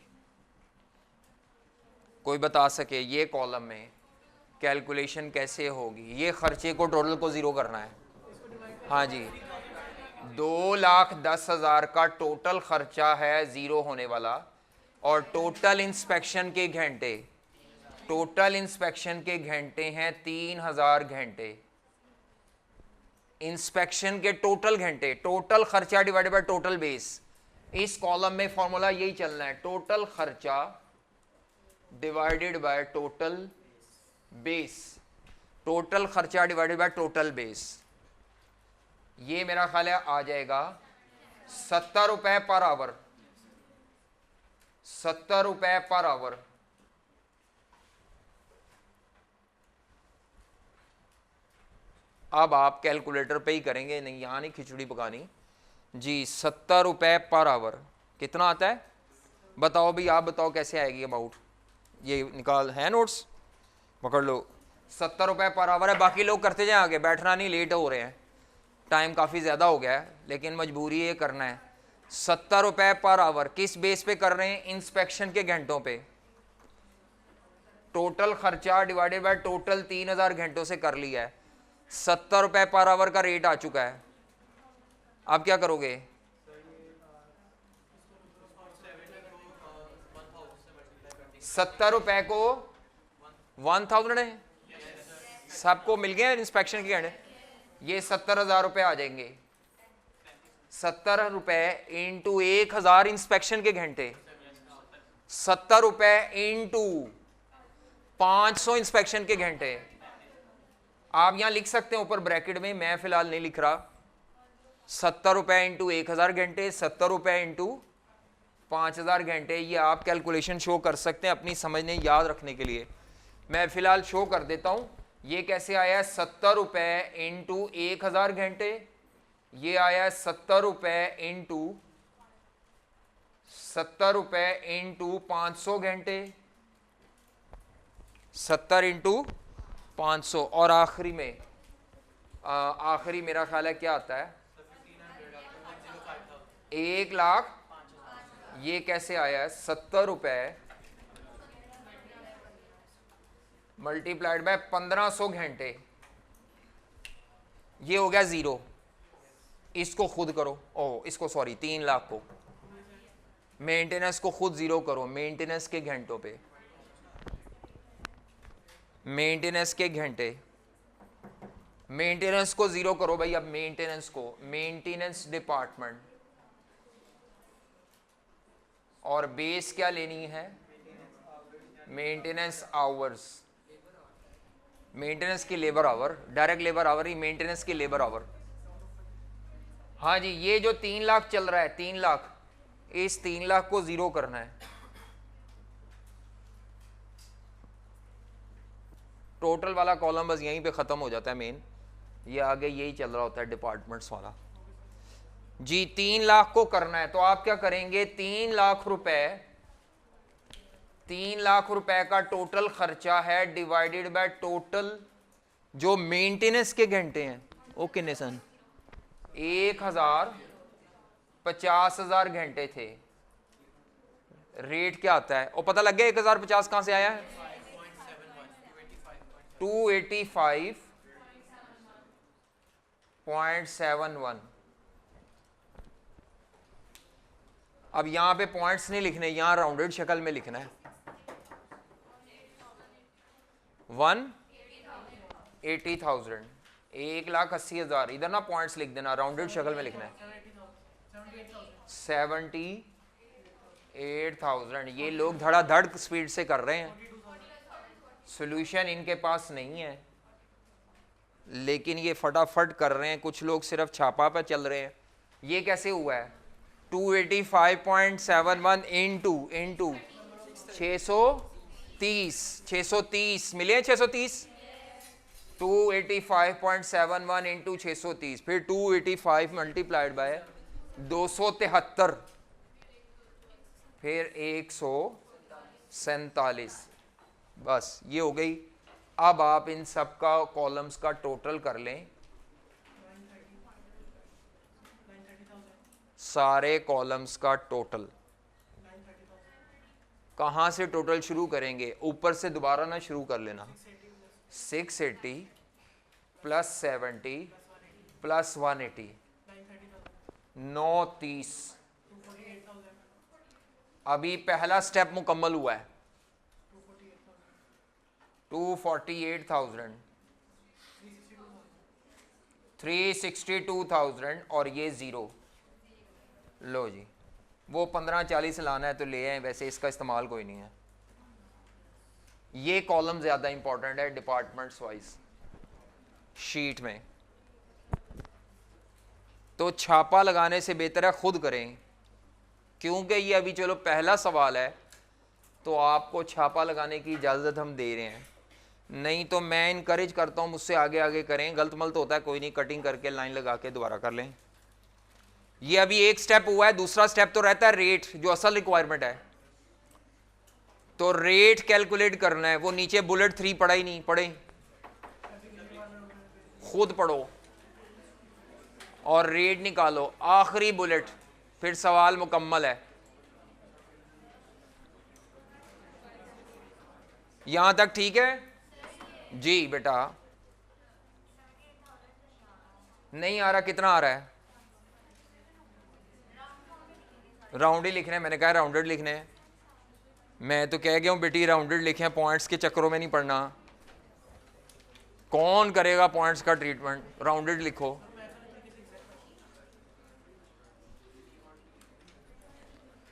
कोई बता सके ये कॉलम में कैलकुलेशन कैसे होगी? ये खर्चे को टोटल को ज़ीरो करना है। हाँ जी, 2,10,000 का टोटल खर्चा है ज़ीरो होने वाला, और टोटल इंस्पेक्शन के घंटे, टोटल इंस्पेक्शन के घंटे हैं 3000 घंटे। इंस्पेक्शन के टोटल घंटे, टोटल खर्चा डिवाइडेड बाय टोटल बेस। इस कॉलम में फॉर्मूला यही चलना है, टोटल खर्चा divided by total base. Total खर्चा डिवाइडेड बाय टोटल बेस। ये मेरा ख्याल है आ जाएगा 70 रुपए पर आवर। 70 रुपए पर आवर। अब आप कैलकुलेटर पे ही करेंगे, नहीं यहाँ नहीं खिचड़ी पकानी जी। 70 रुपए पर आवर कितना आता है? बताओ भी, आप बताओ कैसे आएगी अमाउंट? ये निकाल है नोट्स, पकड़ लो। 70 रुपए पर आवर है। बाकी लोग करते जाएं आगे, बैठना नहीं, लेट हो रहे हैं, टाइम काफ़ी ज़्यादा हो गया है, लेकिन मजबूरी ये करना है। 70 रुपए पर आवर किस बेस पे कर रहे हैं? इंस्पेक्शन के घंटों पे। टोटल खर्चा डिवाइडेड बाय टोटल 3000 घंटों से कर लिया है। 70 रुपए पर आवर का रेट आ चुका है। अब क्या करोगे? 70 रुपए को 1000 है, सबको मिल गया इंस्पेक्शन के घंटे। ये 70,000 रुपए आ जाएंगे। 70 रुपए इंटू 1000 इंस्पेक्शन के घंटे, 70 रुपए इंटू 500 इंस्पेक्शन के घंटे। आप यहां लिख सकते हैं ऊपर ब्रैकेट में, मैं फिलहाल नहीं लिख रहा। 70 रुपए इंटू 1000 घंटे, 70 रुपए इंटू 5000 घंटे। ये आप कैलकुलेशन शो कर सकते हैं अपनी समझने याद रखने के लिए। मैं फिलहाल शो कर देता हूं ये कैसे आया है। 70 रुपए इंटू 1000 घंटे, ये आया 70 रुपए इंटू 70 रुपए इंटू 500 घंटे, 70 इंटू 500। और आखिरी में आखिरी मेरा ख्याल है क्या आता है? 1,00,000। ये कैसे आया है? 70 रुपए मल्टीप्लाइड बाय 1500 घंटे, ये हो गया ज़ीरो। इसको खुद करो, इसको सॉरी 3,00,000 को, मेंटेनेंस को खुद ज़ीरो करो। मेंटेनेंस के घंटों पे, मेंटेनेंस के घंटे, मेंटेनेंस को ज़ीरो करो भाई। अब मेंटेनेंस को, मेंटेनेंस डिपार्टमेंट, और बेस क्या लेनी है? Maintenance hours. मेंटेनेंस की labour hour, direct labour hour ही, मेंटेनेंस की लेबर आवर। हाँ जी, ये जो 3,00,000 चल रहा है, 3,00,000, इस 3,00,000 को ज़ीरो करना है। टोटल वाला कॉलम बस यहीं पे ख़त्म हो जाता है मेन। ये आगे यही चल रहा होता है डिपार्टमेंट्स वाला। जी 3 लाख को करना है तो आप क्या करेंगे, 3 लाख रुपए, 3 लाख रुपए का टोटल खर्चा है डिवाइडेड बाय टोटल जो मेंटेनेंस के घंटे हैं वो कितने सन, 1000, 50,000 घंटे थे। रेट क्या आता है, और पता लग गया 1050 कहां से आया है, 285.71। अब यहां पे पॉइंट्स नहीं लिखने, यहां राउंडेड शक्ल में लिखना है, 180,000, 1,80,000। इधर ना पॉइंट्स लिख देना, राउंडेड शक्ल में लिखना है 78,000। ये लोग धड़ाधड़ स्पीड से कर रहे हैं, सॉल्यूशन इनके पास नहीं है, लेकिन ये फटाफट कर रहे हैं। कुछ लोग सिर्फ छापा पे चल रहे हैं। ये कैसे हुआ है, 285.71 इंटू 630 मिले, 630, 285.71 इंटू 630, फिर 285 मल्टीप्लाइड बाय 273, फिर 147। बस ये हो गई। अब आप इन सब का कॉलम्स का टोटल कर लें, सारे कॉलम्स का टोटल। कहां से टोटल शुरू करेंगे, ऊपर से दोबारा ना शुरू कर लेना, 680 प्लस 70 प्लस 180, 930। अभी पहला स्टेप मुकम्मल हुआ है, 248,000, 362,000 और ये 0। लो जी, वो 1540 लाना है तो ले आए, वैसे इसका इस्तेमाल कोई नहीं है। ये कॉलम ज़्यादा इंपॉर्टेंट है डिपार्टमेंट्स वाइज शीट में, तो छापा लगाने से बेहतर है खुद करें, क्योंकि ये अभी चलो पहला सवाल है तो आपको छापा लगाने की इजाज़त हम दे रहे हैं, नहीं तो मैं इनकरेज करता हूँ मुझसे आगे आगे करें। गलत मलत होता है कोई नहीं, कटिंग करके लाइन लगा के दोबारा कर लें। ये अभी एक स्टेप हुआ है, दूसरा स्टेप तो रहता है रेट, जो असल रिक्वायरमेंट है। तो रेट कैलकुलेट करना है, वो नीचे बुलेट 3 पढ़ा ही नहीं, पढ़े खुद पढ़ो और रेट निकालो, आखिरी बुलेट, फिर सवाल मुकम्मल है। यहां तक ठीक है जी बेटा? नहीं आ रहा, कितना आ रहा है? राउंड ही लिखने हैं, मैंने कहा राउंडेड लिखने हैं। मैं तो कह गया हूं बेटी राउंडेड लिखें, पॉइंट्स के चक्करों में नहीं पढ़ना। कौन करेगा पॉइंट्स का ट्रीटमेंट, राउंडेड लिखो।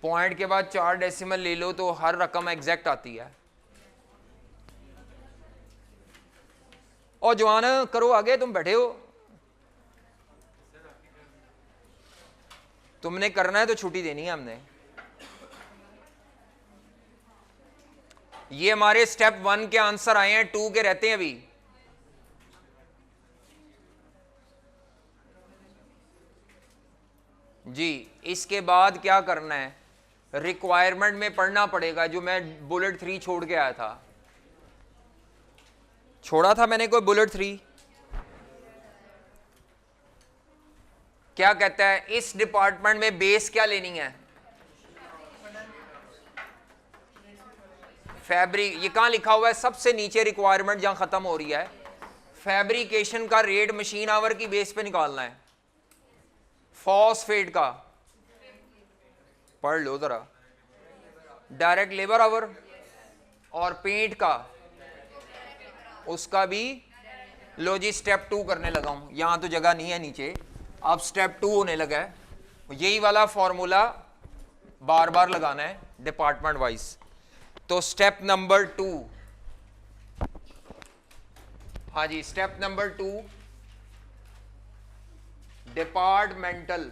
पॉइंट के बाद 4 डेसिमल ले लो तो हर रकम एग्जैक्ट आती है। और जवान करो आगे, तुम बैठे हो, तुमने करना है तो छुट्टी देनी है हमने। ये हमारे स्टेप 1 के आंसर आए हैं, 2 के रहते हैं अभी। जी इसके बाद क्या करना है, रिक्वायरमेंट में पढ़ना पड़ेगा, जो मैं बुलेट 3 छोड़ के आया था। छोड़ा था मैंने कोई बुलेट 3? क्या कहता है इस डिपार्टमेंट में बेस क्या लेनी है, फैब्रिक। ये कहां लिखा हुआ है, सबसे नीचे रिक्वायरमेंट जहां खत्म हो रही है, फैब्रिकेशन का रेट मशीन आवर की बेस पे निकालना है। फॉस्फेट का पढ़ लो जरा, डायरेक्ट लेबर आवर, और पेंट का उसका भी। लो जी स्टेप 2 करने लगा हूं, यहां तो जगह नहीं है नीचे, अब स्टेप 2 होने लगा है। यही वाला फॉर्मूला बार बार लगाना है डिपार्टमेंट वाइज। तो स्टेप नंबर 2, हाँ जी स्टेप नंबर 2, डिपार्टमेंटल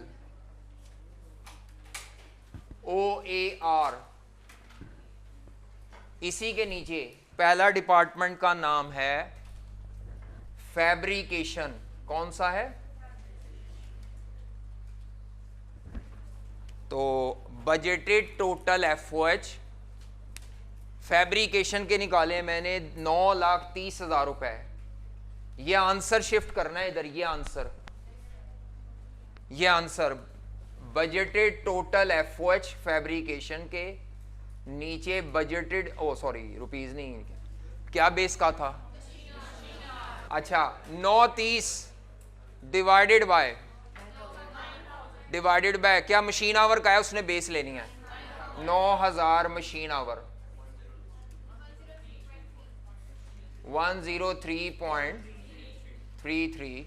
OAR। इसी के नीचे पहला डिपार्टमेंट का नाम है फैब्रिकेशन। कौन सा है? तो बजटेड टोटल एफओएच फैब्रिकेशन के निकाले मैंने 9,30,000 रुपए। ये आंसर शिफ्ट करना है इधर, ये answer budgeted total FOH fabrication के नीचे बजटेड, ओ सॉरी रुपीज नहीं, क्या बेस का था? अच्छा 930 डिवाइडेड बाय क्या मशीन आवर का है, उसने बेस लेनी है 9,000 मशीन आवर 103.33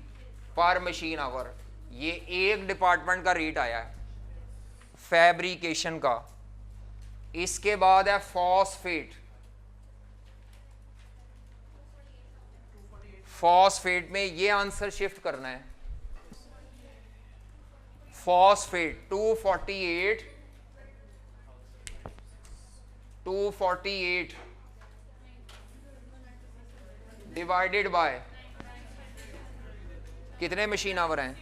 पर मशीन आवर। ये एक डिपार्टमेंट का रेट आया है फैब्रिकेशन का। इसके बाद है फॉस्फेट में ये आंसर शिफ्ट करना है। फॉस्फेट 248 डिवाइडेड बाय कितने मशीन आवर हैं?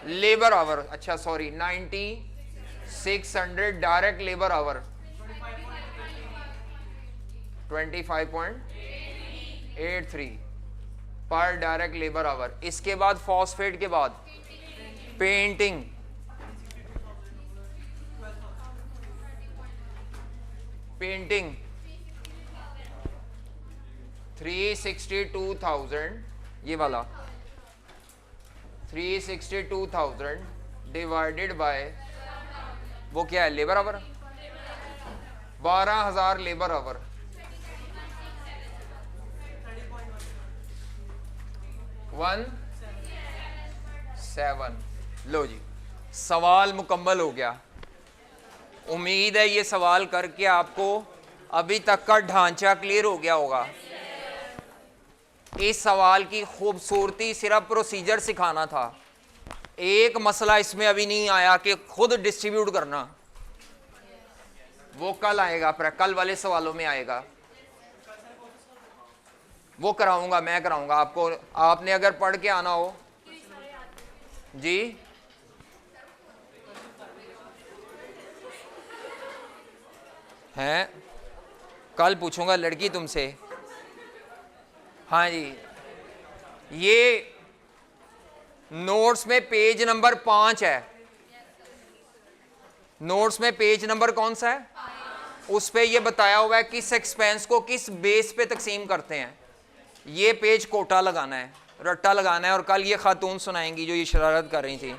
लेबर आवर, अच्छा सॉरी 9600 डायरेक्ट लेबर आवर 25.83 पर डायरेक्ट लेबर आवर। इसके बाद फॉस्फेट के बाद पेंटिंग 362,000, ये वाला 362,000 डिवाइडेड बाय वो क्या है? Labour our 12,000 labour our 17। लो जी, सवाल मुकम्मल हो गया। उम्मीद है ये सवाल करके आपको अभी तक का ढांचा क्लियर हो गया होगा। इस सवाल की खूबसूरती सिर्फ प्रोसीजर सिखाना था। एक मसला इसमें अभी नहीं आया कि खुद डिस्ट्रीब्यूट करना, वो कल आएगा, कल वाले सवालों में आएगा, वो कराऊंगा, मैं कराऊंगा आपको। आपने अगर पढ़ के आना हो जी, हैं कल पूछूंगा लड़की तुमसे। हाँ जी, ये नोट्स में पेज नंबर 5 है। नोट्स में पेज नंबर कौन सा है? उस पे ये बताया हुआ है किस एक्सपेंस को किस बेस पे तकसीम करते हैं। ये पेज कोटा लगाना है, रट्टा लगाना है, और कल ये खातून सुनाएंगी जो ये शरारत कर रही थी।